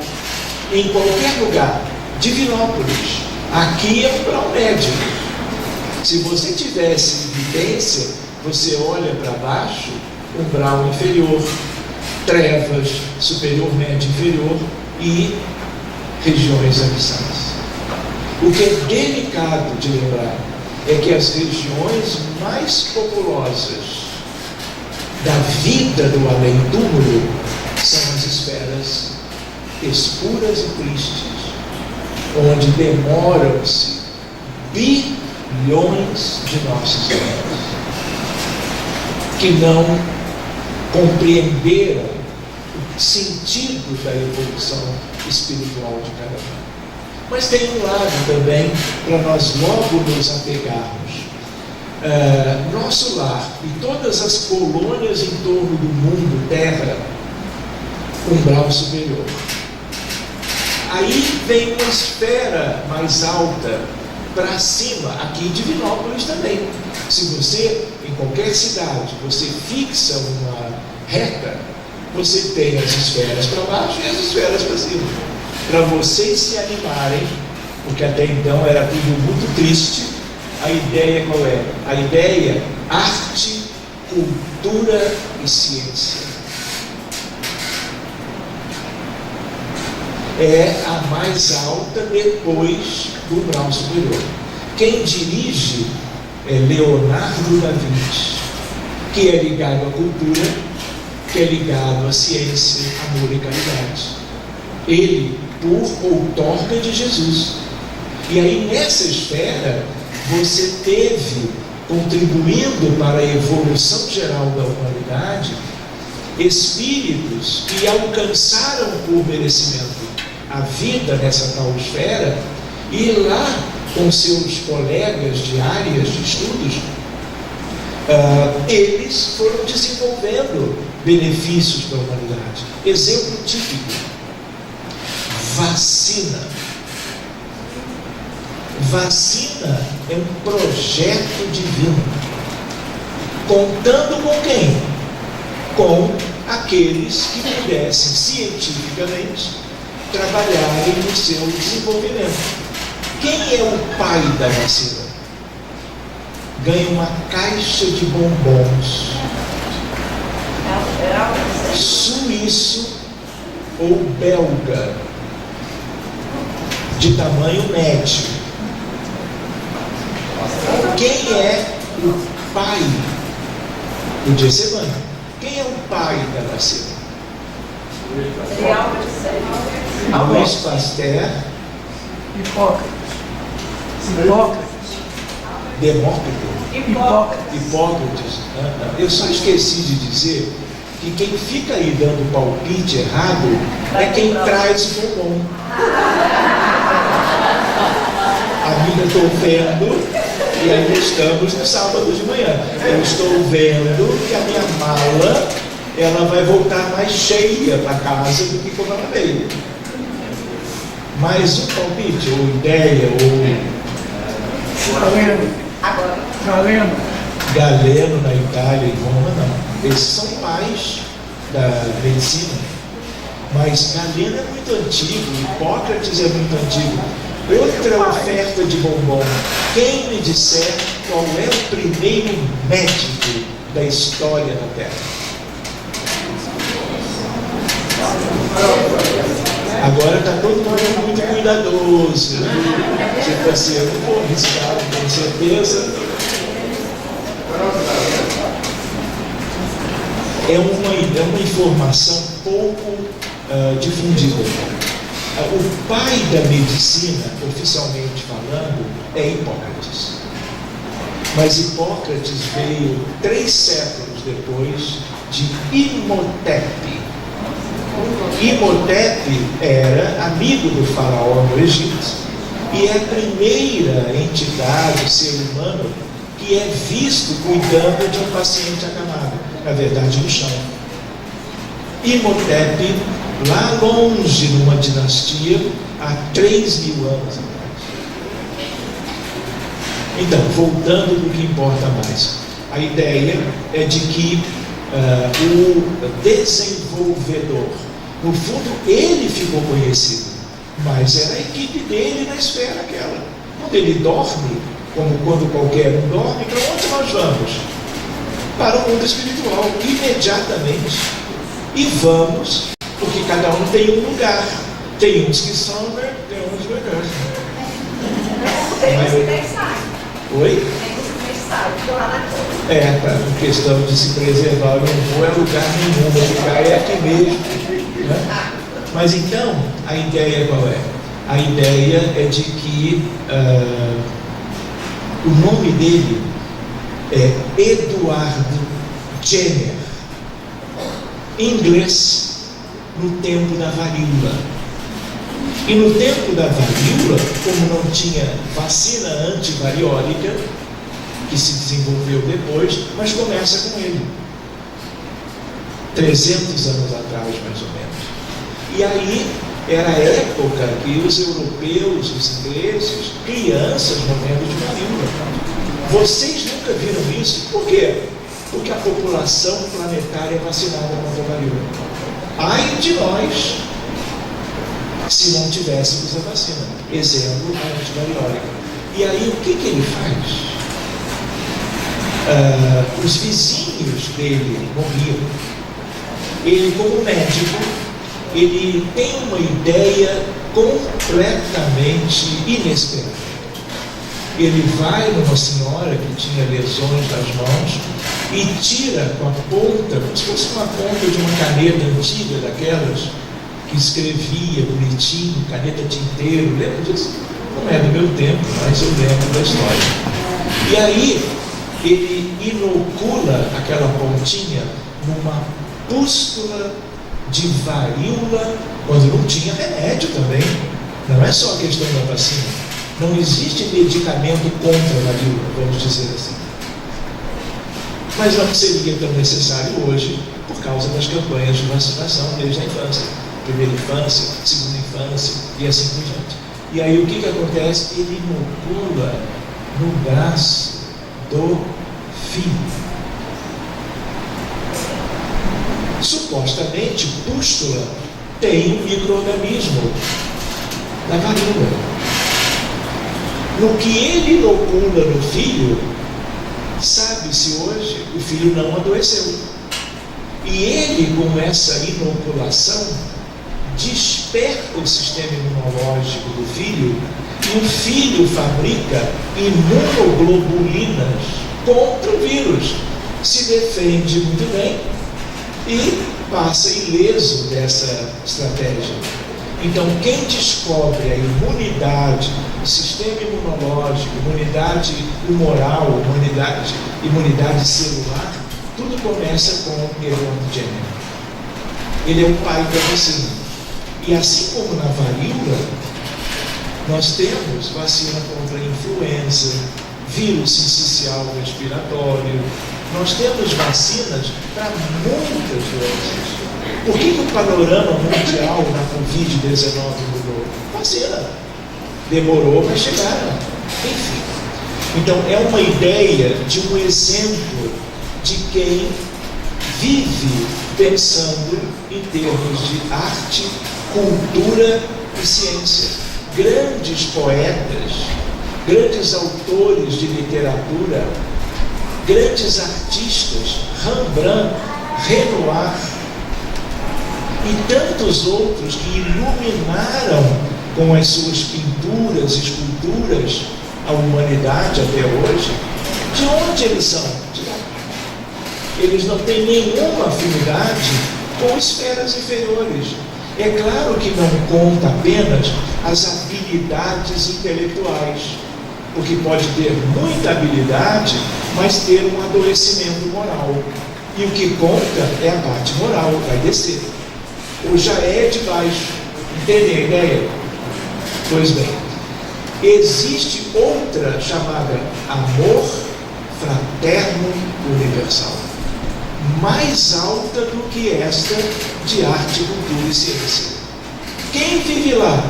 em qualquer lugar. Divinópolis, aqui é um grau médio. Se você tivesse evidência, você olha para baixo, umbral inferior, trevas, superior, médio, inferior e regiões abissais. O que é delicado de lembrar é que as regiões mais populosas da vida do além-túmulo são as esferas escuras e tristes, onde demoram-se bilhões de nossos irmãos que não compreenderam o sentido da evolução espiritual de cada um. Mas tem um lado também para nós logo nos apegarmos. Nosso lar e todas as colônias em torno do mundo, terra, umbral superior. Aí vem uma esfera mais alta para cima, aqui em Divinópolis também. Se você, em qualquer cidade, você fixa uma reta, você tem as esferas para baixo e as esferas para cima. Para vocês se animarem, porque até então era tudo muito triste, a ideia qual é? A ideia arte, cultura e ciência. É a mais alta depois do umbral superior. Quem dirige é Leonardo da Vinci, que é ligado à cultura, que é ligado à ciência, amor e caridade. Ele, por outorga de Jesus. E aí nessa esfera, você teve, contribuindo para a evolução geral da humanidade, espíritos que alcançaram por merecimento a vida nessa tal esfera, e lá com seus colegas de áreas de estudos, eles foram desenvolvendo benefícios para a humanidade. Exemplo típico: vacina. Vacina é um projeto divino. Contando com quem? Com aqueles que pudessem cientificamente trabalharem no seu desenvolvimento. Quem é o pai da vacina? Ganha uma caixa de bombons suíço ou belga de tamanho médio. Quem é o pai? Podia ser mãe. Quem é o pai da vacina? Luiz Pasteur. Hipócrates. Hipócrates. Eu só esqueci de dizer que quem fica aí dando palpite errado é quem traz o bombom. Amiga, estou vendo, e aí estamos no sábado de manhã. Eu estou vendo que a minha mala, ela vai voltar mais cheia para casa do que como ela veio. Mas o palpite, ou ideia, ou Galeno na Itália e Roma, não. Esses são pais da medicina. Mas Galeno é muito antigo, Hipócrates é muito antigo. Outra oferta de bombom: quem me disser qual é o primeiro médico da história da Terra? Agora está todo mundo muito cuidadoso. Tipo assim, eu não vou arriscar, tenho certeza. É uma informação pouco difundida. O pai da medicina, oficialmente falando, é Hipócrates. Mas Hipócrates veio 3 séculos depois de Imhotep. Imhotep era amigo do faraó no Egito e é a primeira entidade, ser humano, que é visto cuidando de um paciente acamado, na verdade no chão. Imhotep, lá longe numa dinastia, há 3.000 anos atrás. Então, voltando para o que importa mais, a ideia é de que o desenvolvedor, no fundo, ele ficou conhecido, mas era a equipe dele na esfera aquela. Quando ele dorme, como quando qualquer um dorme, para onde nós vamos? Para o mundo espiritual, imediatamente. E vamos, porque cada um tem um lugar. Tem uns que sobem, tem uns que melhores. Tem uns que nem saem. Oi? Tem uns que nem saem, ficam lá na cama. Por questão de se preservar, eu não vou a lugar nenhum, vou ficar aqui mesmo. Né? Mas então, a ideia qual é? A ideia é de que o nome dele é Eduardo Jenner, em inglês, no tempo da varíola. E no tempo da varíola, como não tinha vacina antivariólica, que se desenvolveu depois, mas começa com ele. 300 anos atrás, mais ou menos. E aí, era a época que os europeus, os ingleses, crianças morrendo de varíola. Vocês nunca viram isso? Por quê? Porque a população planetária é vacinada contra a varíola. Ai de nós, se não tivéssemos a vacina. Exemplo, a antivariólica. E aí, o que ele faz? Os vizinhos dele morriam. Ele, como médico, ele tem uma ideia completamente inesperada. Ele vai numa senhora que tinha lesões nas mãos e tira com a ponta, como se fosse uma ponta de uma caneta antiga daquelas que escrevia bonitinho, caneta tinteiro, lembra disso? Não é do meu tempo, mas eu lembro da história. E aí ele inocula aquela pontinha numa pústula de varíola, quando não tinha remédio também. Não é só a questão da vacina. Não existe medicamento contra a varíola, vamos dizer assim. Mas não seria tão necessário hoje, por causa das campanhas de vacinação desde a infância. Primeira infância, segunda infância e assim por diante. E aí o que acontece? Ele inocula no braço do filho. Supostamente, pústula tem um micro-organismo da varíola. No que ele inocula no filho, sabe-se hoje, o filho não adoeceu. E ele, com essa inoculação, desperta o sistema imunológico do filho, e o filho fabrica imunoglobulinas contra o vírus, se defende muito bem e passa ileso dessa estratégia. Então, quem descobre a imunidade, o sistema imunológico, imunidade humoral, imunidade celular, tudo começa com Eduardo Jenner. Ele é o pai da vacina. E assim como na varíola, nós temos vacina contra a influenza, vírus sincicial respiratório, nós temos vacinas para muitas doenças. Por que o panorama mundial na Covid-19 mudou? Vacina. Demorou, mas chegaram. Enfim. Então, é uma ideia de um exemplo de quem vive pensando em termos de arte, cultura e ciência. Grandes poetas, grandes autores de literatura, grandes artistas, Rembrandt, Renoir e tantos outros que iluminaram com as suas pinturas, esculturas, a humanidade até hoje. De onde eles são? De lá. Eles não têm nenhuma afinidade com esferas inferiores. É claro que não conta apenas as habilidades intelectuais, porque pode ter muita habilidade, mas ter um adoecimento moral. E o que conta é a parte moral, vai descer. Ou já é de baixo. Entendem a ideia? Pois bem, existe outra chamada amor fraterno universal, mais alta do que esta de arte, cultura e ciência. Quem vive lá?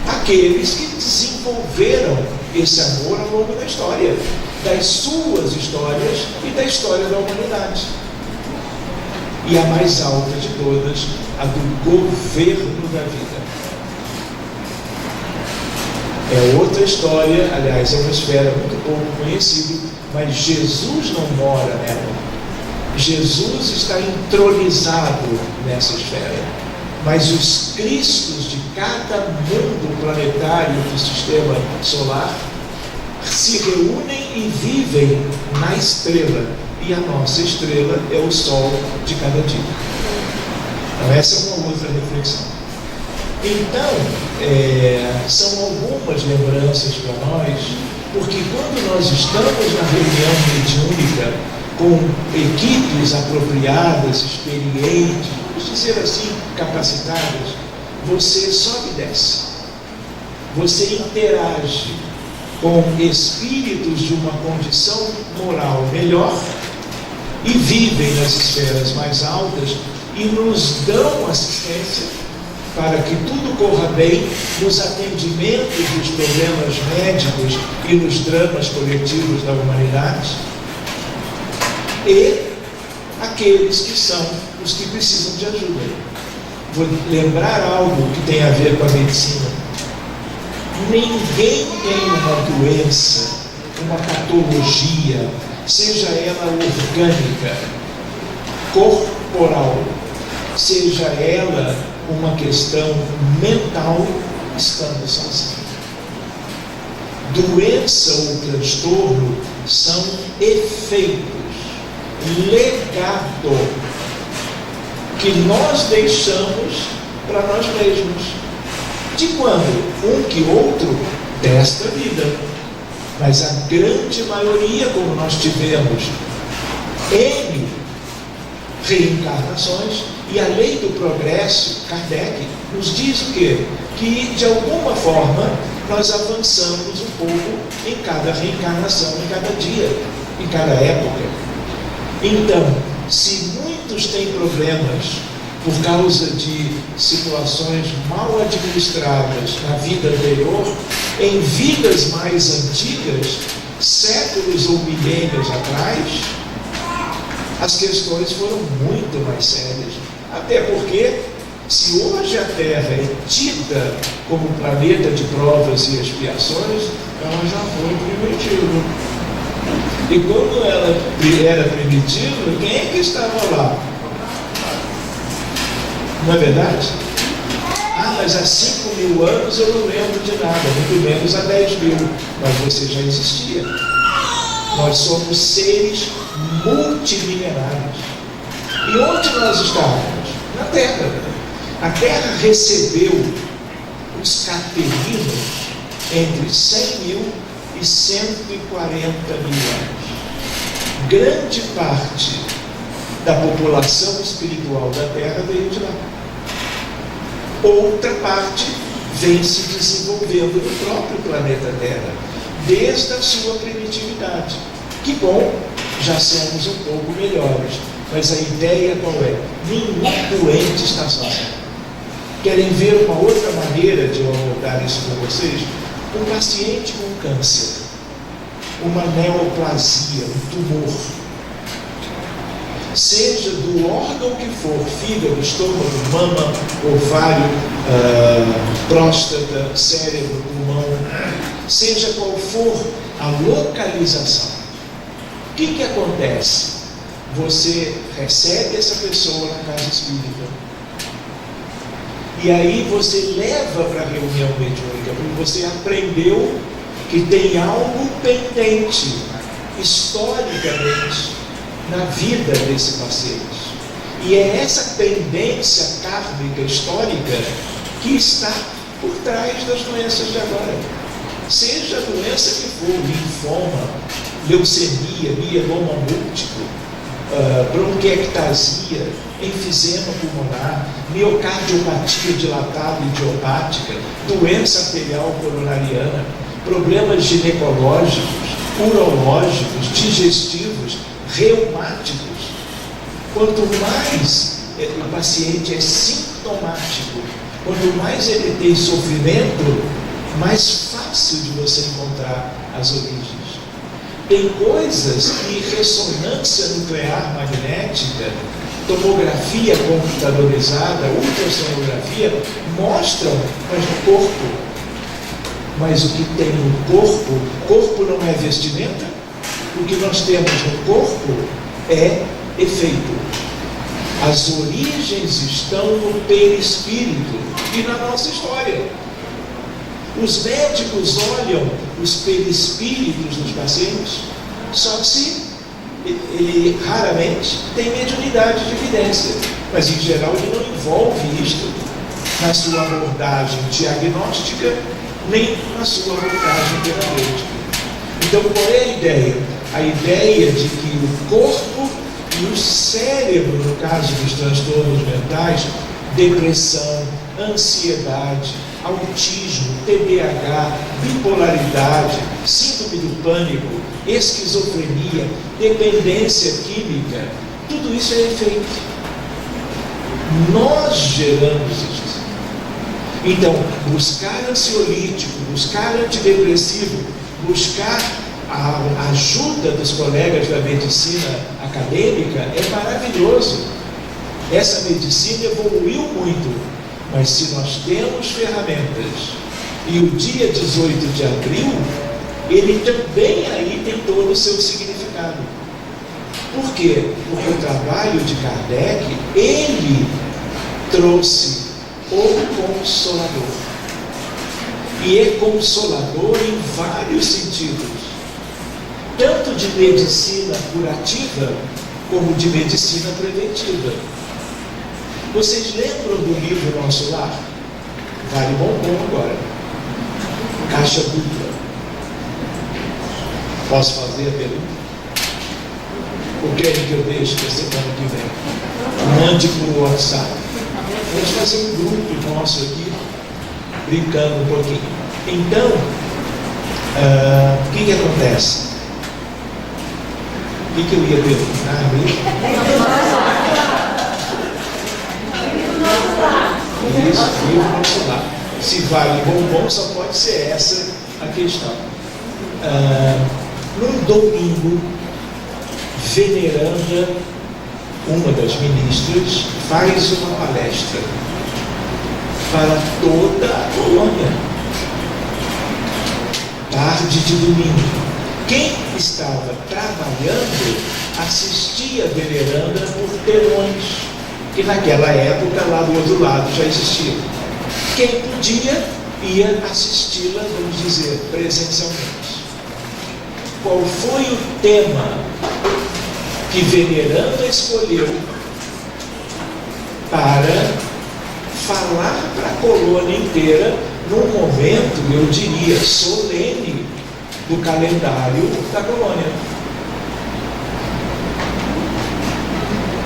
aqueles que desenvolveram esse amor ao longo da história, das suas histórias e da história da humanidade. E a mais alta de todas, a do governo da vida. É outra história, aliás, é uma esfera muito pouco conhecida, mas Jesus não mora nela. Jesus está entronizado nessa esfera. Mas os cristos de cada mundo planetário do sistema solar se reúnem e vivem na estrela. E a nossa estrela é o sol de cada dia. Então, essa é uma outra reflexão. Então, são algumas lembranças para nós, porque quando nós estamos na reunião mediúnica com equipes apropriadas, experientes, vamos dizer assim, capacitadas, você sobe e desce. Você interage com espíritos de uma condição moral melhor e vivem nas esferas mais altas e nos dão assistência para que tudo corra bem nos atendimentos dos problemas médicos e nos dramas coletivos da humanidade, e aqueles que são os que precisam de ajuda. Vou lembrar algo que tem a ver com a medicina. Ninguém tem uma doença, uma patologia, seja ela orgânica, corporal, seja ela uma questão mental, estando sozinho. Doença ou transtorno são efeitos, legado, que nós deixamos para nós mesmos. De quando? Um que outro desta vida. Mas a grande maioria, como nós tivemos N reencarnações, e a lei do progresso, Kardec, nos diz o quê? Que de alguma forma nós avançamos um pouco em cada reencarnação, em cada dia, em cada época. Então, se muitos têm problemas por causa de situações mal administradas na vida anterior, em vidas mais antigas, séculos ou milênios atrás, as questões foram muito mais sérias. Até porque, se hoje a Terra é tida como planeta de provas e expiações, ela já foi primitiva. E quando ela era primitiva, quem é que estava lá? Não é verdade? Ah, mas há 5.000 anos eu não lembro de nada, muito menos há 10.000, mas você já existia. Nós somos seres multimilenários. E onde nós estávamos? Na Terra. A Terra recebeu os caterinos entre 100.000 e 140.000 anos. Grande parte da população espiritual da Terra veio de lá. Outra parte vem se desenvolvendo no próprio planeta Terra, desde a sua primitividade. Que bom, já somos um pouco melhores. Mas a ideia qual é? Nenhum doente está sozinho. Querem ver uma outra maneira de eu abordar isso com vocês? Um paciente com câncer, uma neoplasia, um tumor, seja do órgão que for, fígado, estômago, mama, ovário, próstata, cérebro, pulmão, seja qual for a localização, o que acontece? Você recebe essa pessoa na casa espírita e aí você leva para a reunião mediúnica, porque você aprendeu que tem algo pendente historicamente na vida desse paciente. E é essa pendência kármica histórica que está por trás das doenças de agora. Seja a doença que for, linfoma, leucemia, mieloma múltiplo, bronquiectasia, enfisema pulmonar, miocardiopatia dilatada idiopática, doença arterial coronariana, problemas ginecológicos, urológicos, digestivos, reumáticos. Quanto mais o paciente é sintomático, Quanto mais ele tem sofrimento, mais fácil de você encontrar as origens. Tem coisas que ressonância nuclear magnética, tomografia computadorizada, ultrassonografia, mostram no corpo. Mas o que tem no corpo não é vestimenta. O que nós temos no corpo é efeito. As origens estão no perispírito e na nossa história. Os médicos olham os perispíritos dos pacientes, só se ele raramente tem mediunidade de evidência, mas em geral ele não envolve isto na sua abordagem diagnóstica, nem na sua abordagem terapêutica. Então, qual é a ideia? A ideia de que o corpo e o cérebro, no caso dos transtornos mentais, depressão, ansiedade, autismo, TDAH, bipolaridade, síndrome do pânico, esquizofrenia, dependência química, tudo isso é efeito. Nós geramos isso. Então, buscar ansiolítico, buscar antidepressivo, buscar a ajuda dos colegas da medicina acadêmica é maravilhoso. Essa medicina evoluiu muito, mas se nós temos ferramentas, e o dia 18 de abril, ele também aí tem todo o seu significado. Por quê? Porque o trabalho de Kardec, ele trouxe o Consolador. E é consolador em vários sentidos, tanto de medicina curativa, como de medicina preventiva. Vocês lembram do livro Nosso Lar? Vale bombom agora. Caixa dupla. Posso fazer a pergunta? O que é que eu deixo para semana que vem? Mande por WhatsApp. Vamos fazer um grupo nosso aqui, brincando um pouquinho. Então, o que acontece? O que eu ia perguntar mesmo? Isso, livro Nosso Lar. Se vale bombom, só pode ser essa a questão. Num domingo, veneranda, uma das ministras, faz uma palestra para toda a colônia, tarde de domingo. Quem estava trabalhando assistia a veneranda por telões, que naquela época lá do outro lado já existia. Quem podia ia assisti-la, vamos dizer, presencialmente. Qual foi o tema que veneranda escolheu para falar para a colônia inteira num momento, eu diria, solene do calendário da colônia?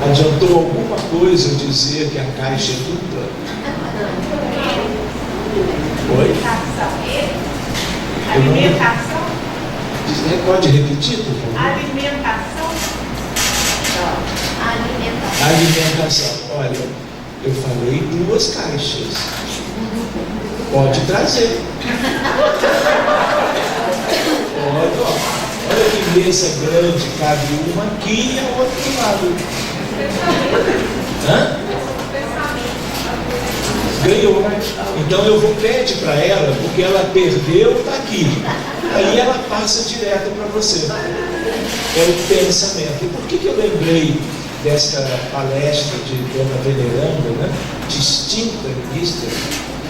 Adiantou alguma coisa eu dizer que a caixa é dupla? Oi? Alimentação. Pode repetir, por favor? Alimentação. Alimentação. Olha, eu falei 2 caixas. Pode trazer. Pode, ó. Olha que mesa grande, cabe uma aqui e a outra do lado. Hã? Ganhou. Então eu vou pedir para ela, porque ela perdeu, está aqui. Aí ela passa direto para você. É o pensamento. E por que eu lembrei desta palestra de Dona Veneranda, né? Distinta ministra?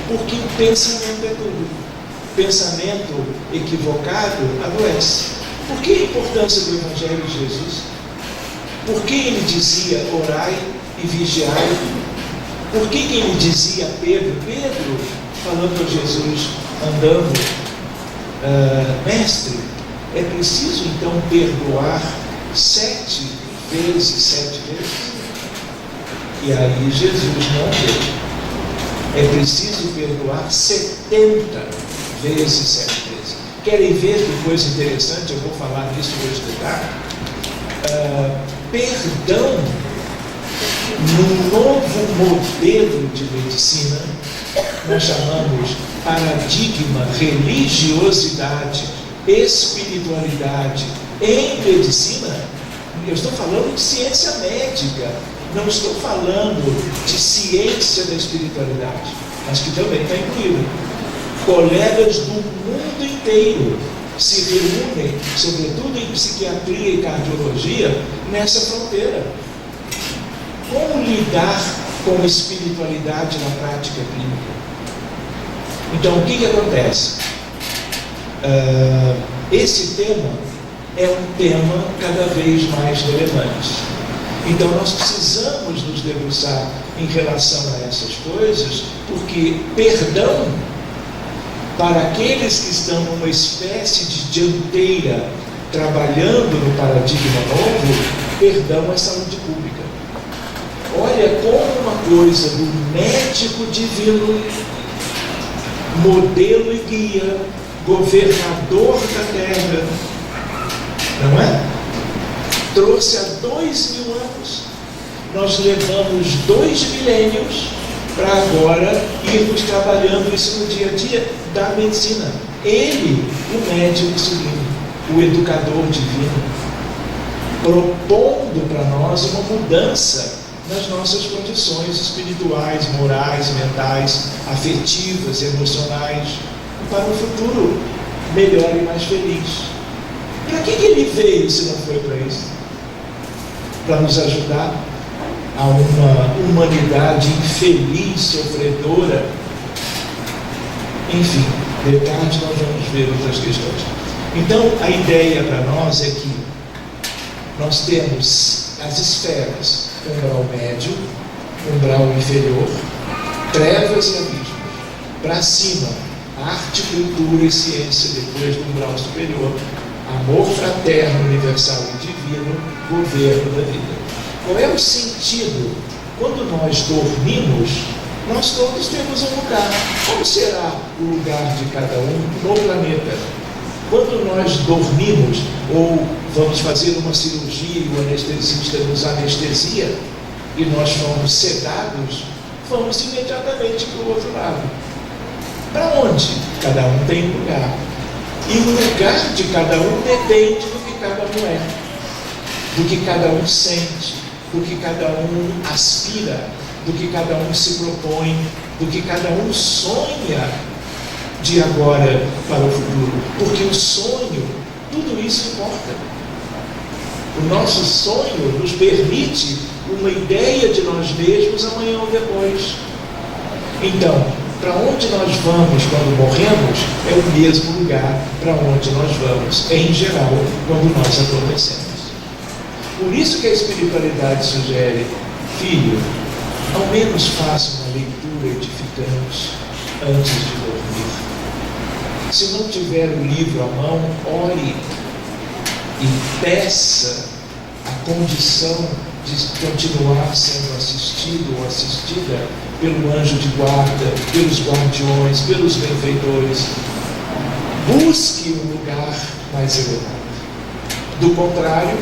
Porque o pensamento é tudo. Pensamento equivocado adoece. Por que a importância do Evangelho de Jesus? Por que ele dizia orai e vigiai? Por que ele dizia a Pedro, falando a Jesus, andando, mestre, é preciso então perdoar 7 vezes? E aí Jesus não deu. É preciso perdoar 70 vezes 7 vezes. Querem ver que coisa interessante? Eu vou falar nisso, vou explicar. Perdão, no novo modelo de medicina, nós chamamos paradigma, religiosidade, espiritualidade em medicina, eu estou falando de ciência médica, não estou falando de ciência da espiritualidade, mas que também está incluído. Colegas do mundo inteiro se reúnem, sobretudo em psiquiatria e cardiologia, nessa fronteira. Como lidar com espiritualidade na prática clínica? Então, o que acontece? Esse tema é um tema cada vez mais relevante. Então, nós precisamos nos debruçar em relação a essas coisas, porque perdão, para aqueles que estão numa espécie de dianteira, trabalhando no paradigma novo, perdão é saúde pública. Olha como uma coisa do médico divino, modelo e guia, governador da terra, não é? Trouxe há 2000 anos. Nós levamos 2 milênios para agora irmos trabalhando isso no dia a dia da medicina. Ele, o médico sublime, o educador divino, propondo para nós uma mudança nas nossas condições espirituais, morais, mentais, afetivas, emocionais, para um futuro melhor e mais feliz. Para que ele veio se não foi para isso? Para nos ajudar a uma humanidade infeliz, sofredora. Enfim, de tarde nós vamos ver outras questões. Então, a ideia para nós é que nós temos as esferas, umbral médio, umbral inferior, trevas e abismos. Para cima, arte, cultura e ciência, depois do umbral superior, amor fraterno, universal e divino, governo da vida. Qual é o sentido? Quando nós dormimos, nós todos temos um lugar. Como será o lugar de cada um no planeta? Quando nós dormimos, ou vamos fazer uma cirurgia e o anestesista nos anestesia, e nós fomos sedados, vamos imediatamente para o outro lado. Para onde? Cada um tem um lugar. E o lugar de cada um depende do que cada um é, do que cada um sente, do que cada um aspira, do que cada um se propõe, do que cada um sonha de agora para o futuro. Porque o sonho, tudo isso importa. O nosso sonho nos permite uma ideia de nós mesmos amanhã ou depois. Então, para onde nós vamos quando morremos é o mesmo lugar para onde nós vamos, em geral, quando nós adormecemos. Por isso que a espiritualidade sugere, filho, ao menos faça uma leitura edificante antes de dormir. Se não tiver o livro à mão, ore e peça a condição de continuar sendo assistido ou assistida pelo anjo de guarda, pelos guardiões, pelos benfeitores. Busque um lugar mais elevado. Do contrário,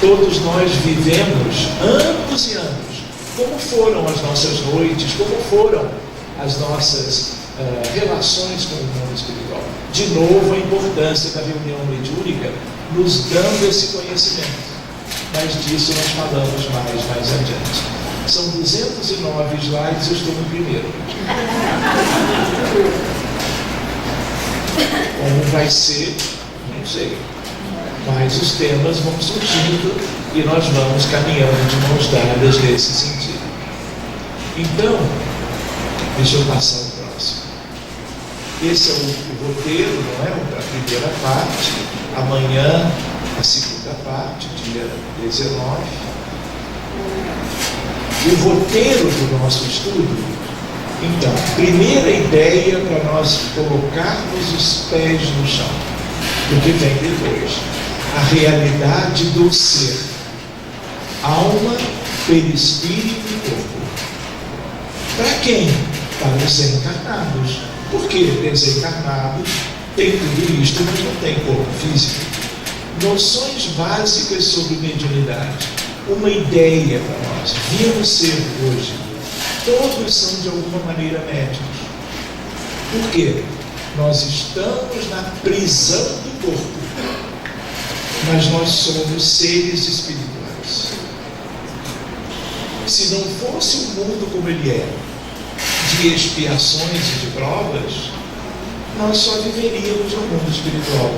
todos nós vivemos anos e anos, como foram as nossas noites, como foram as nossas relações com o mundo espiritual. De novo, a importância da reunião mediúnica nos dando esse conhecimento. Mas disso nós falamos mais adiante. São 209 slides, eu estou no primeiro. Como vai ser, não sei. Mas os temas vão surgindo e nós vamos caminhando de mãos dadas nesse sentido. Então, deixa eu passar o próximo. Esse é o roteiro, não é? A primeira parte. Amanhã, a segunda parte, dia 19. O roteiro do nosso estudo, então, primeira ideia para nós colocarmos os pés no chão, do que vem depois. A realidade do ser, alma, perispírito e corpo. Para quem? Para os encarnados. Porque desencarnados têm tudo isto, mas não tem corpo físico. Noções básicas sobre mediunidade. Uma ideia para nós. Vimos ser hoje todos são de alguma maneira médicos. Por quê? Nós estamos na prisão do corpo, mas nós somos seres espirituais. Se não fosse o mundo como ele é, de expiações e de provas, nós só viveríamos no mundo espiritual,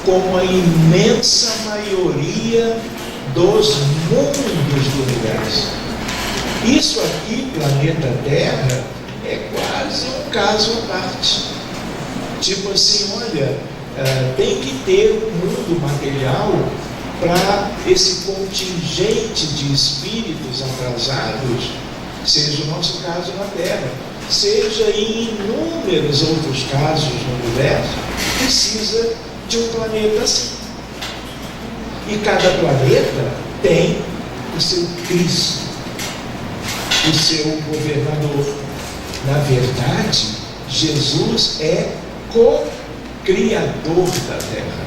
como a imensa maioria dos mundos do universo. Isso aqui, planeta Terra, é quase um caso à parte. Tipo assim, olha, tem que ter um mundo material para esse contingente de espíritos atrasados, seja o nosso caso na Terra, seja em inúmeros outros casos no universo, precisa de um planeta assim. E cada planeta tem o seu Cristo, o seu governador. Na verdade, Jesus é co-criador da Terra.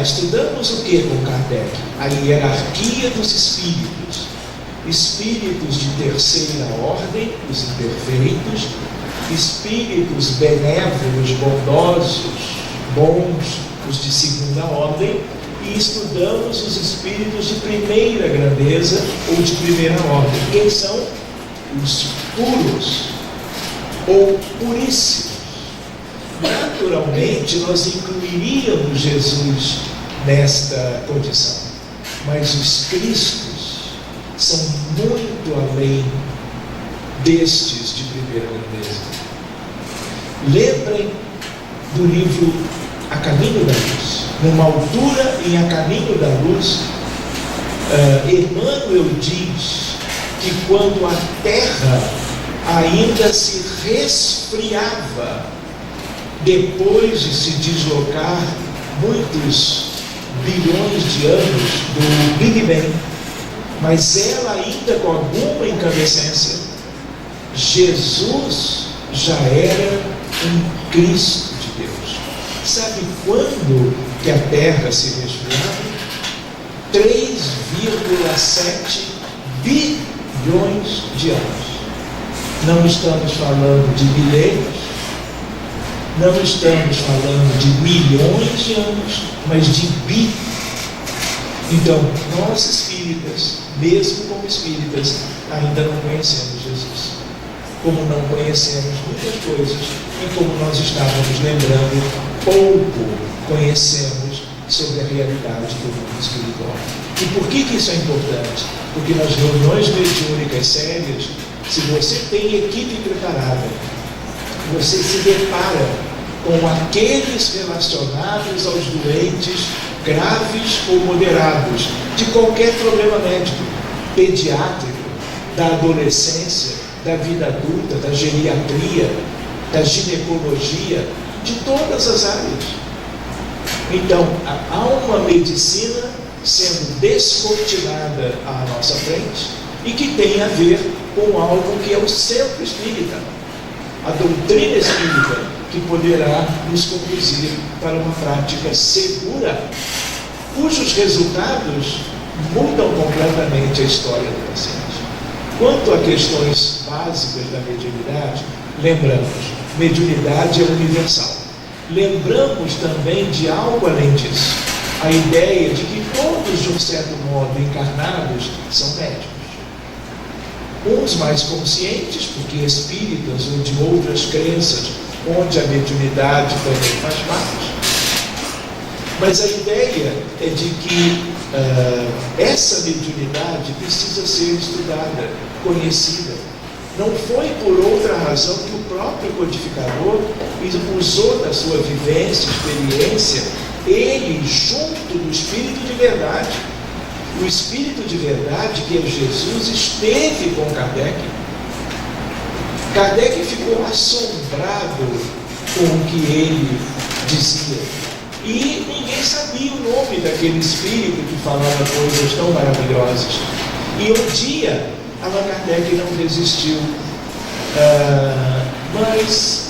Estudamos o que com Kardec? A hierarquia dos espíritos. Espíritos de terceira ordem, os imperfeitos, espíritos benévolos, bondosos, bons, os de segunda ordem, e estudamos os espíritos de primeira grandeza ou de primeira ordem. Quem são? Os puros ou puríssimos. Naturalmente, nós incluiríamos Jesus nesta condição, mas os Cristos são muito além destes de primeira grandeza. Lembrem do livro A Caminho da Luz. Numa altura em A Caminho da Luz, Emmanuel diz que quando a Terra ainda se resfriava, depois de se deslocar muitos bilhões de anos do Big Bang, mas ela ainda com alguma incandescência, Jesus já era um Cristo de Deus. Sabe quando que a Terra se resfriava? 3,7 bilhões de anos. Não estamos falando de milênios, não estamos falando de milhões de anos, mas de bi. Então, nós espíritas, mesmo como espíritas, ainda não conhecemos Jesus. Como não conhecemos muitas coisas e como nós estávamos lembrando, pouco conhecemos sobre a realidade do mundo espiritual. E por que isso é importante? Porque nas reuniões mediúnicas sérias, se você tem equipe preparada, você se depara com aqueles relacionados aos doentes graves ou moderados, de qualquer problema médico, pediátrico, da adolescência, da vida adulta, da geriatria, da ginecologia, de todas as áreas. Então, há uma medicina sendo descortinada à nossa frente e que tem a ver com algo que é o centro espírita, a doutrina espírita, que poderá nos conduzir para uma prática segura, cujos resultados mudam completamente a história do paciente. Quanto a questões básicas da mediunidade, lembramos, mediunidade é universal. Lembramos também de algo além disso, a ideia de que todos, de um certo modo, encarnados, são médicos. Uns mais conscientes, porque espíritas ou de outras crenças, onde a mediunidade também faz parte. Mas a ideia é de que essa mediunidade precisa ser estudada, conhecida. Não foi por outra razão que o próprio codificador usou da sua vivência, experiência, ele junto do Espírito de verdade. O Espírito de verdade, que é Jesus, esteve com Kardec. Kardec ficou assombrado com o que ele dizia. E ninguém sabia o nome daquele espírito que falava coisas tão maravilhosas. E um dia, Allan Kardec não resistiu. Mas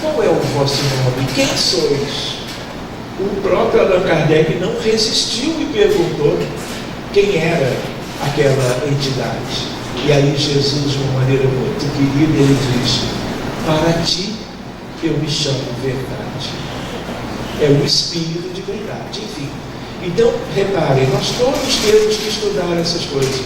qual é o vosso nome? Quem sois? O próprio Allan Kardec não resistiu e perguntou quem era aquela entidade. E aí Jesus, de uma maneira muito querida, ele diz: para ti eu me chamo verdade. É o Espírito de verdade. Enfim, então reparem, nós todos temos que estudar essas coisas.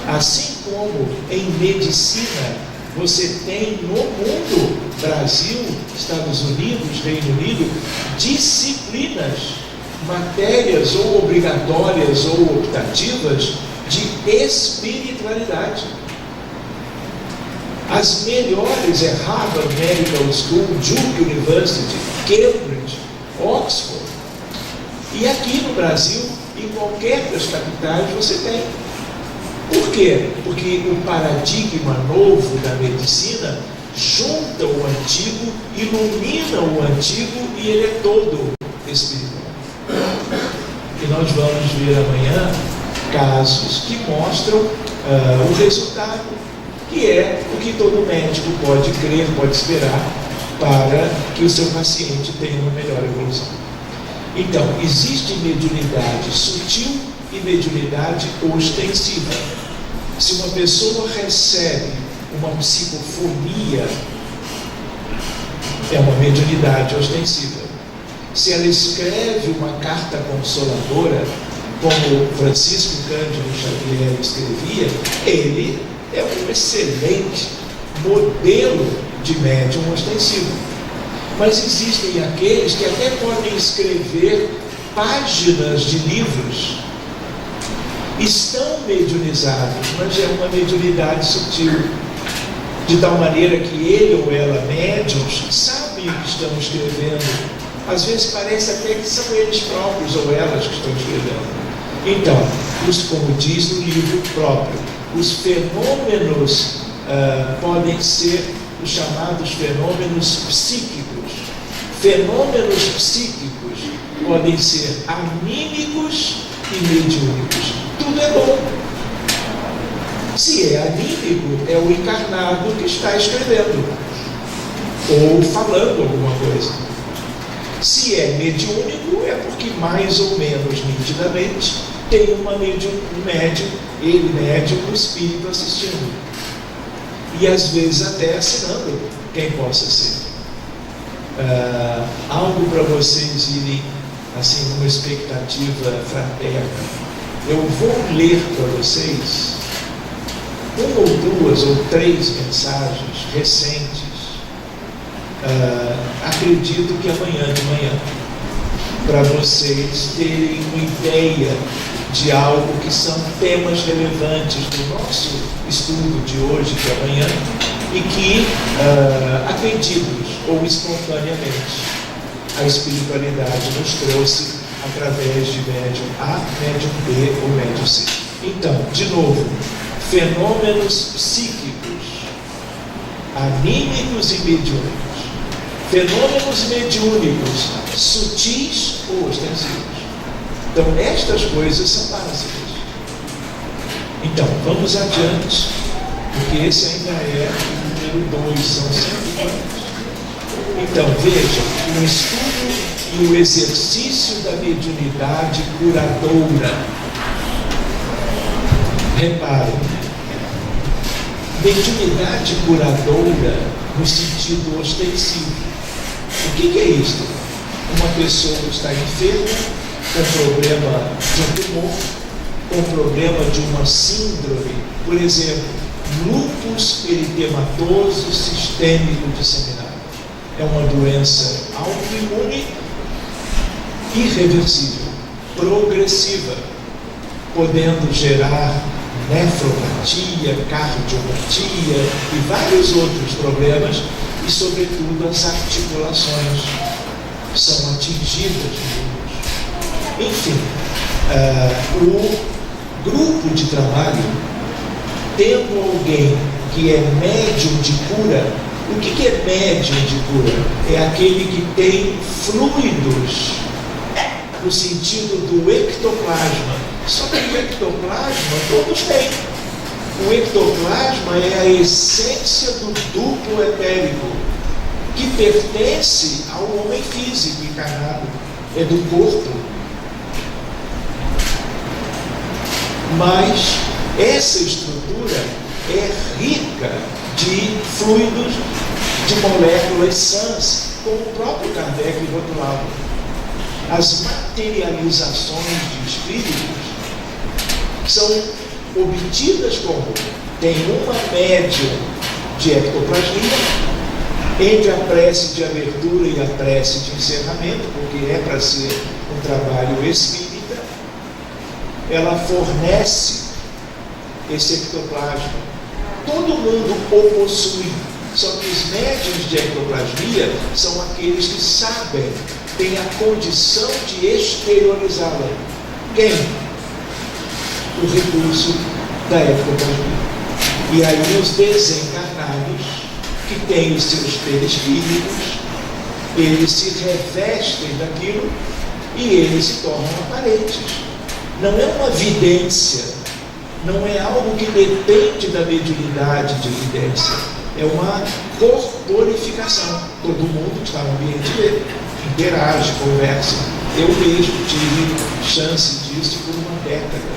Assim como em medicina você tem no mundo, Brasil, Estados Unidos, Reino Unido, disciplinas, matérias ou obrigatórias ou optativas de espiritualidade. As melhores é Harvard Medical School, Duke University, Cambridge, Oxford. E aqui no Brasil, em qualquer das capitais, você tem. Por quê? Porque o paradigma novo da medicina junta o antigo, ilumina o antigo e ele é todo espiritual. E nós vamos ver amanhã casos que mostram o resultado, que é o que todo médico pode crer, pode esperar para que o seu paciente tenha uma melhor evolução. Então, existe mediunidade sutil e mediunidade ostensiva. Se uma pessoa recebe uma psicofonia, é uma mediunidade ostensiva. Se ela escreve uma carta consoladora, como Francisco Cândido Xavier escrevia, ele é um excelente modelo de médium ostensivo. Mas existem aqueles que até podem escrever páginas de livros, estão mediunizados, mas é uma mediunidade sutil, de tal maneira que ele ou ela, médiums, sabem o que estão escrevendo. Às vezes parece até que são eles próprios ou elas que estão escrevendo. Então, como diz no livro próprio, os fenômenos podem ser os chamados fenômenos psíquicos. Fenômenos psíquicos podem ser anímicos e mediúnicos. Tudo é bom. Se é anímico, é o encarnado que está escrevendo ou falando alguma coisa. Se é mediúnico, é porque mais ou menos nitidamente tem um médium, o espírito assistindo. E às vezes até assinando quem possa ser. Algo para vocês irem assim numa expectativa fraterna. Eu vou ler para vocês uma ou duas ou três mensagens recentes. Acredito que amanhã de manhã, para vocês terem uma ideia de algo que são temas relevantes do nosso estudo de hoje, de amanhã, e que, a pedidos ou espontaneamente, a espiritualidade nos trouxe através de médium A, médium B ou médium C. Então, de novo, fenômenos psíquicos, anímicos e mediúnicos. Fenômenos mediúnicos, sutis ou ostensivos. Então, estas coisas são básicas. Então, vamos adiante, porque esse ainda é o número 2, são 100 anos. Então, vejam, o estudo e o exercício da mediunidade curadora. Reparem, mediunidade curadora no sentido ostensivo. O que é isso? Uma pessoa está enferma, com problema de um tumor, com problema de uma síndrome, por exemplo, lúpus eritematoso sistêmico disseminado. É uma doença autoimune, irreversível, progressiva, podendo gerar nefropatia, cardiopatia e vários outros problemas, e sobretudo as articulações são atingidas. Enfim, o grupo de trabalho, tendo alguém que é médium de cura. O que é médium de cura? É aquele que tem fluidos no sentido do ectoplasma. Só que o ectoplasma todos têm. O ectoplasma é a essência do duplo etérico, que pertence ao homem físico encarnado, é do corpo. Mas Essa estrutura é rica de fluidos, de moléculas sãs, como o próprio Kardec rotulava. As materializações de espíritos são obtidas como tem uma médium de ectoplasmia, entre a prece de abertura e a prece de encerramento, porque é para ser um trabalho espírita, ela fornece esse ectoplasma. Todo mundo o possui, só que os médiuns de ectoplasmia são aqueles que sabem, têm a condição de exteriorizá-la. Quem? O recurso da ectoplasmia. E aí os desencarnados, que têm os seus perispíritos, eles se revestem daquilo e eles se tornam aparentes. Não é uma vidência, não é algo que depende da mediunidade de evidência, é uma corporificação. Todo mundo que está no ambiente dele interage, conversa. Eu mesmo tive chance disso por uma década.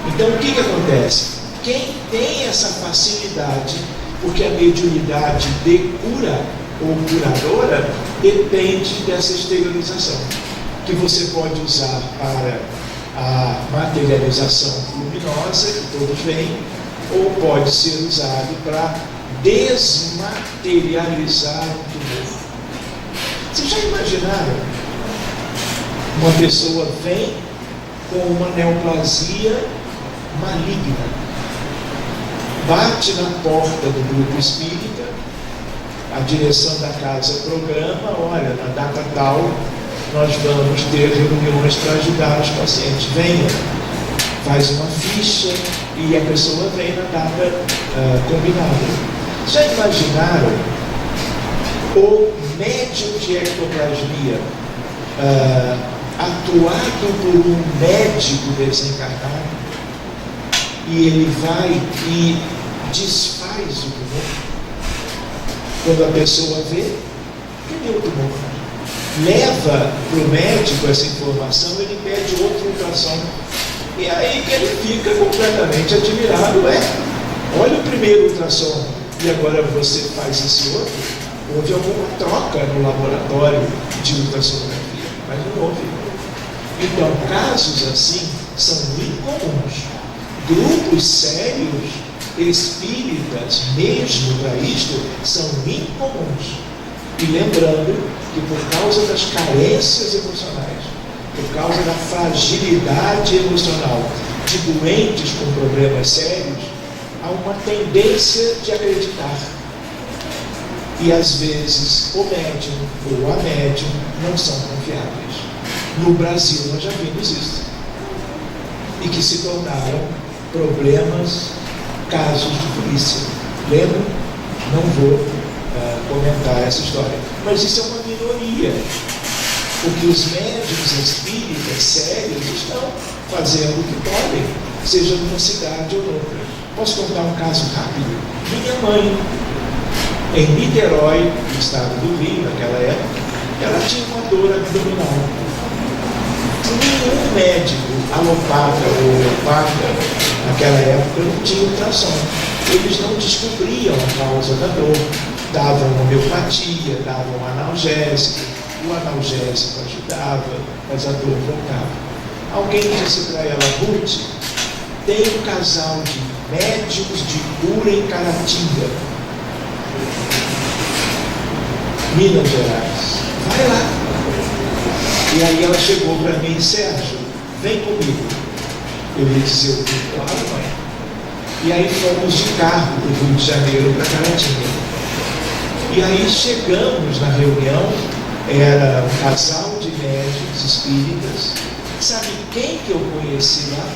Então o que acontece? Quem tem essa facilidade, porque a mediunidade de cura ou curadora depende dessa exteriorização, que você pode usar para a materialização luminosa, que todos veem, ou pode ser usado para desmaterializar um tumor. Vocês já imaginaram? Uma pessoa vem com uma neoplasia maligna, bate na porta do grupo espírita, a direção da casa programa, olha, na data tal, nós vamos ter reuniões para ajudar os pacientes. Venha, faz uma ficha e a pessoa vem na data combinada. Já imaginaram o médium de ectoplasmia atuado por um médico desencarnado? E ele vai e desfaz o tumor. Quando a pessoa vê, cadê o tumor? Leva para o médico essa informação, ele pede outro ultrassom. E aí que ele fica completamente admirado. Olha o primeiro ultrassom, e agora você faz esse outro. Houve alguma troca no laboratório de ultrassonografia, mas não houve. Então, casos assim são incomuns. Grupos sérios, espíritas, mesmo para isto, são incomuns. E lembrando que por causa das carências emocionais, por causa da fragilidade emocional de doentes com problemas sérios, há uma tendência de acreditar. E às vezes o médium ou a médium não são confiáveis. No Brasil nós já vimos isso. E que se tornaram problemas, casos de polícia. Lembra? Não vou comentar essa história. Mas isso é uma minoria. Porque os médiuns espíritas sérios estão fazendo o que podem, seja numa cidade ou noutra. Posso contar um caso rápido? Minha mãe, em Niterói, no estado do Rio, naquela época, ela tinha uma dor abdominal. Nenhum médico alopata ou homeopata, naquela época, não tinha ultrassom. Eles não descobriam a causa da dor. Davam homeopatia, davam analgésico. O analgésico ajudava, mas a dor voltava. Alguém disse para ela: Ruth, tem um casal de médicos de cura em Caratinga, Minas Gerais. Vai lá. E aí ela chegou para mim: Sérgio, vem comigo. Eu ia dizer: eu fui, claro, mãe. E aí fomos de carro do Rio de Janeiro para Caratinga. E aí chegamos na reunião, era um casal de médicos espíritas. Sabe quem que eu conheci lá?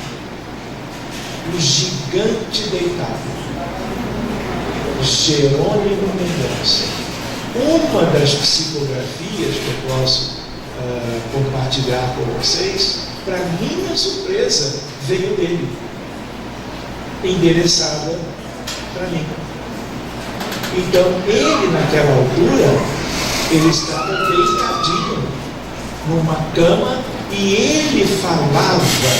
O gigante deitado, Jerônimo Mendonça. Uma das psicografias que eu posso compartilhar com vocês, para minha surpresa, veio dele, endereçada para mim. Então, ele naquela altura, ele estava deitadinho numa cama e ele falava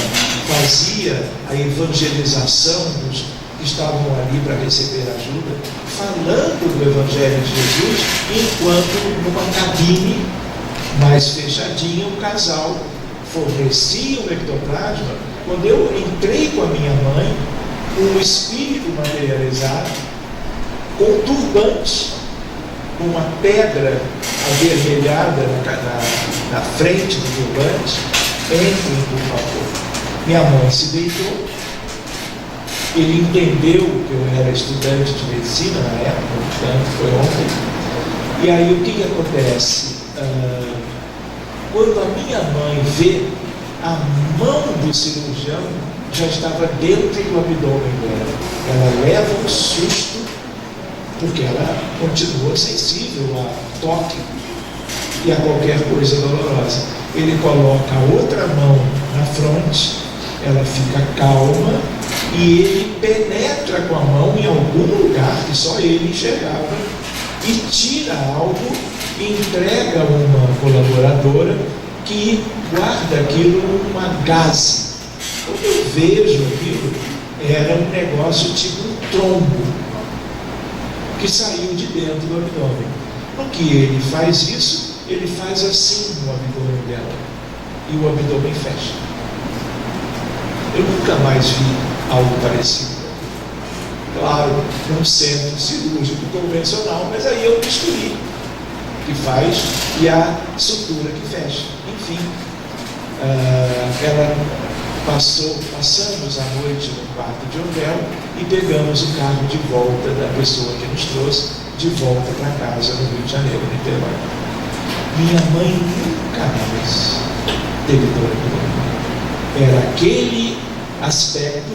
fazia a evangelização dos que estavam ali para receber ajuda, falando do Evangelho de Jesus, enquanto numa cabine mais fechadinha o casal fornecia o ectoplasma. Quando eu entrei com a minha mãe, um espírito materializado, com um turbante, com uma pedra avermelhada na frente do turbante, entrem, por favor. Minha mãe se deitou, ele entendeu que eu era estudante de medicina na época, portanto foi ontem. E aí o que acontece? Quando a minha mãe vê, a mão do cirurgião já estava dentro do abdômen dela. Ela leva um susto, porque ela continua sensível a toque e a qualquer coisa dolorosa. Ele coloca a outra mão na fronte, ela fica calma e ele penetra com a mão em algum lugar que só ele enxergava e tira algo e entrega a uma colaboradora que guarda aquilo numa gaze. Quando eu vejo aquilo, era um negócio tipo um trombo que saiu de dentro do abdômen. No que ele faz isso, ele faz assim no abdômen dela e o abdômen fecha. Eu nunca mais vi algo parecido. Claro, num centro cirúrgico convencional, mas aí eu misturi que faz e a sutura que fecha. Enfim, ela passamos a noite no quarto de hotel e pegamos o carro de volta da pessoa que nos trouxe, de volta para casa no Rio de Janeiro, no Niterói. Minha mãe nunca mais teve dor de abdômen. Era aquele aspecto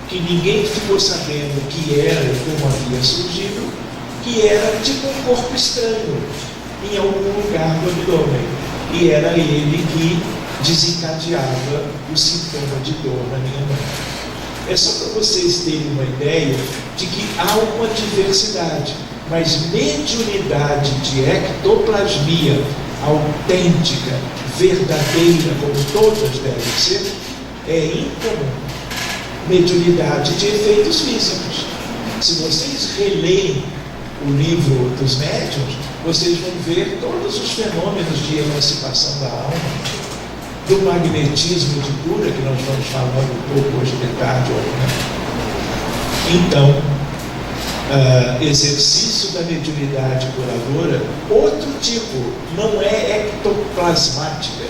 que ninguém ficou sabendo o que era e como havia surgido, que era tipo um corpo estranho em algum lugar do abdômen. E era ele que desencadeava o sintoma de dor na minha mãe. É só para vocês terem uma ideia de que há uma diversidade, mas mediunidade de ectoplasmia autêntica, verdadeira, como todas devem ser, é incomum. Mediunidade de efeitos físicos. Se vocês relerem o livro dos médiuns, vocês vão ver todos os fenômenos de emancipação da alma, do magnetismo de cura, que nós vamos falar um pouco hoje de tarde ou amanhã. Então, exercício da mediunidade curadora, outro tipo, não é ectoplasmática,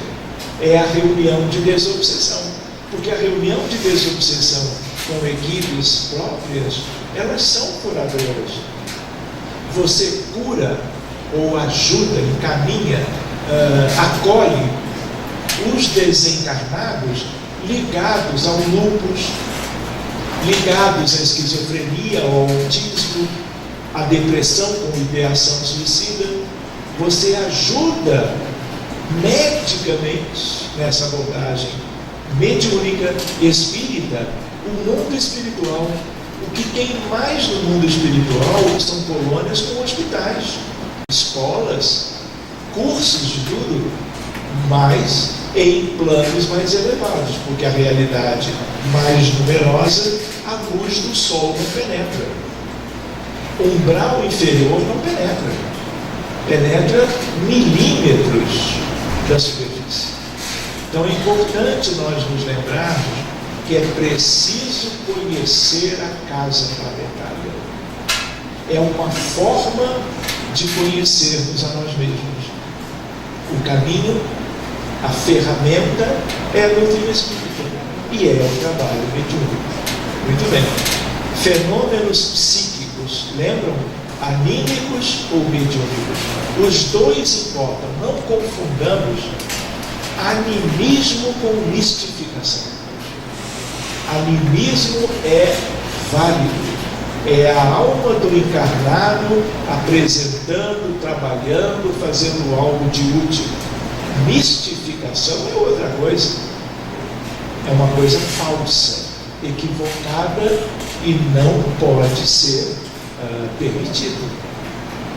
é a reunião de desobsessão. Porque a reunião de desobsessão com equipes próprias, elas são curadoras. Você cura ou ajuda, encaminha, acolhe os desencarnados ligados ao lúpus, ligados à esquizofrenia, ao autismo, à depressão com ideação suicida. Você ajuda medicamente nessa abordagem mediúnica, espírita, o mundo espiritual. O que tem mais no mundo espiritual são colônias com hospitais, escolas, cursos de tudo, mas em planos mais elevados, porque a realidade mais numerosa, a luz do sol não penetra. O umbral inferior não penetra. Penetra milímetros da superfície. Então é importante nós nos lembrarmos que é preciso conhecer a casa planetária. É uma forma de conhecermos a nós mesmos. O caminho, a ferramenta é a doutrina espírita e é o trabalho mediúnico. Muito bem. Fenômenos psíquicos, lembram? Anímicos ou mediúnicos? Os dois importam. Não confundamos animismo com mistificação. Animismo é válido. É a alma do encarnado apresentando, trabalhando, fazendo algo de útil. Mistificação é outra coisa. É uma coisa falsa, equivocada e não pode ser permitido.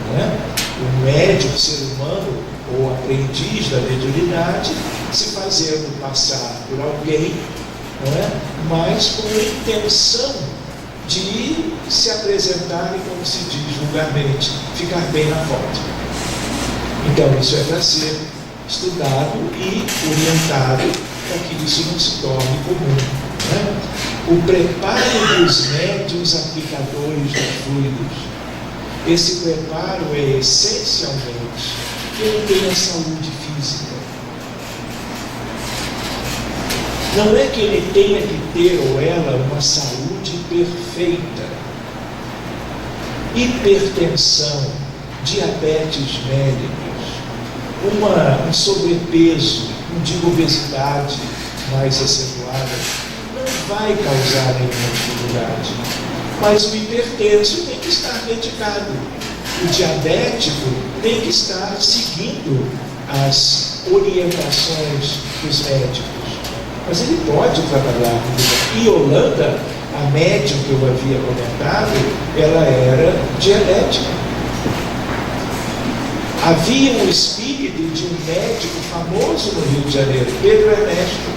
Não é? O médium, ser humano ou aprendiz da mediunidade, se fazendo passar por alguém não é? Mas com a intenção de se apresentarem, como se diz vulgarmente, ficar bem na foto. Então isso é para ser estudado e orientado para que isso não se torne comum, né? O preparo dos médiuns aplicadores dos fluidos. Esse preparo é essencialmente que ele tenha saúde física. Não é que ele tenha que ter ou ela uma saúde perfeita. Hipertensão, diabetes mellitus, um sobrepeso, não digo obesidade mais acentuada, não vai causar nenhuma dificuldade. Mas o hipertenso tem que estar medicado. O diabético tem que estar seguindo as orientações dos médicos. Mas ele pode trabalhar. E Yolanda, a médium que eu havia comentado, ela era diabética. Havia um espírito de um médico famoso no Rio de Janeiro, Pedro Ernesto.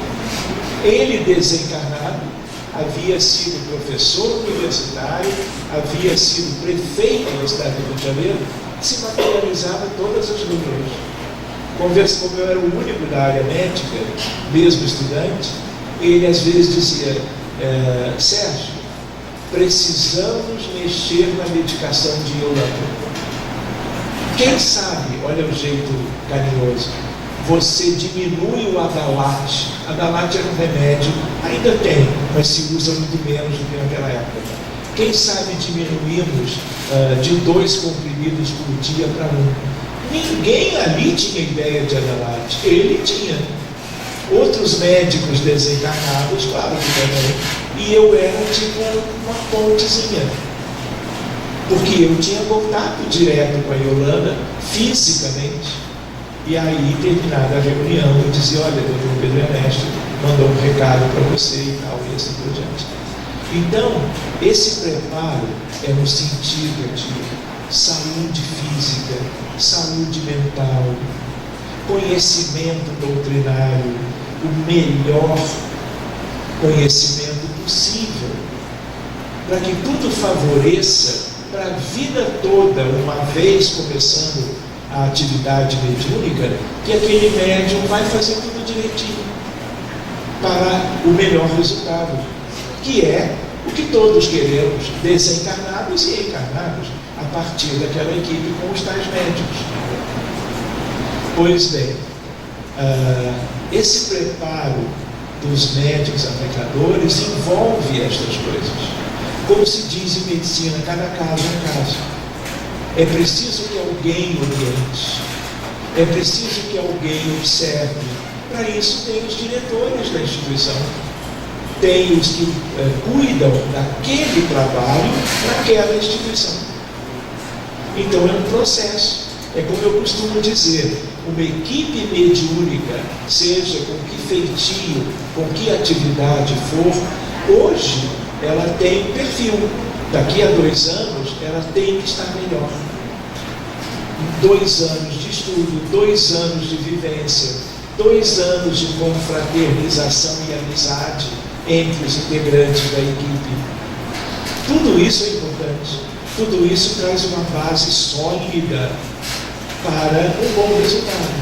Ele, desencarnado, havia sido professor universitário, havia sido prefeito da cidade do Rio de Janeiro, se materializava todas as reuniões. Como eu era o único da área médica, mesmo estudante, ele às vezes dizia: Sérgio, precisamos mexer na medicação de Yolanda. Quem sabe, olha o jeito carinhoso, você diminui o Adalat. Adalat era um remédio, ainda tem, mas se usa muito menos do que naquela época. Quem sabe diminuímos de 2 comprimidos por dia para 1. Ninguém ali tinha ideia de Adalat. Ele tinha. Outros médicos desencarnados, claro que também. E eu era tipo uma pontezinha. Porque eu tinha contato direto com a Yolanda, fisicamente. E aí, terminada a reunião, eu dizia: olha, doutor Pedro Ernesto mandou um recado para você e tal, e assim por diante. Então, esse preparo é no sentido de saúde física, saúde mental, conhecimento doutrinário, o melhor conhecimento possível, para que tudo favoreça para a vida toda, uma vez começando a atividade mediúnica, que aquele médium vai fazer tudo direitinho para o melhor resultado, que é o que todos queremos, desencarnados e encarnados, a partir daquela equipe com os tais médicos. Pois bem, esse preparo dos médicos aplicadores envolve estas coisas. Como se diz em medicina, cada caso é um caso. É preciso que alguém oriente, é preciso que alguém observe. Para isso tem os diretores da instituição, tem os que cuidam daquele trabalho naquela instituição. Então é um processo. É como eu costumo dizer, uma equipe mediúnica, seja com que feitio, com que atividade for, hoje ela tem perfil. Daqui a 2 anos, ela tem que estar melhor. 2 anos de estudo, 2 anos de vivência, 2 anos de confraternização e amizade entre os integrantes da equipe. Tudo isso é importante. Tudo isso traz uma base sólida para um bom resultado.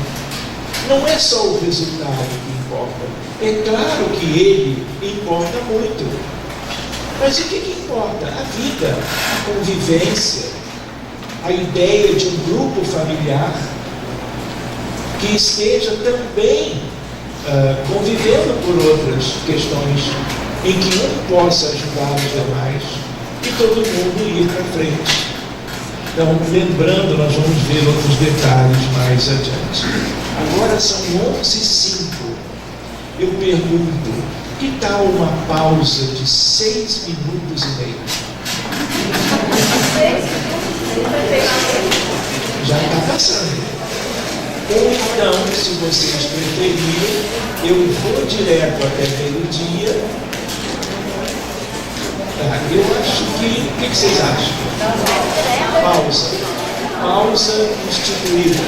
Não é só o resultado que importa. É claro que ele importa muito. Mas o que importa? A vida, a convivência, a ideia de um grupo familiar que esteja também convivendo por outras questões, em que um possa ajudar os demais e todo mundo ir para frente. Então, lembrando, nós vamos ver outros detalhes mais adiante. Agora são 11h05. Eu pergunto: que tal uma pausa de 6 minutos e meio? Já está passando. Ou então, se vocês preferirem, eu vou direto até meio-dia. Tá, eu acho que... O que vocês acham? Pausa. Pausa instituída.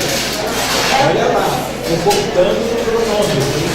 Olha lá, estou botando no cronômetro.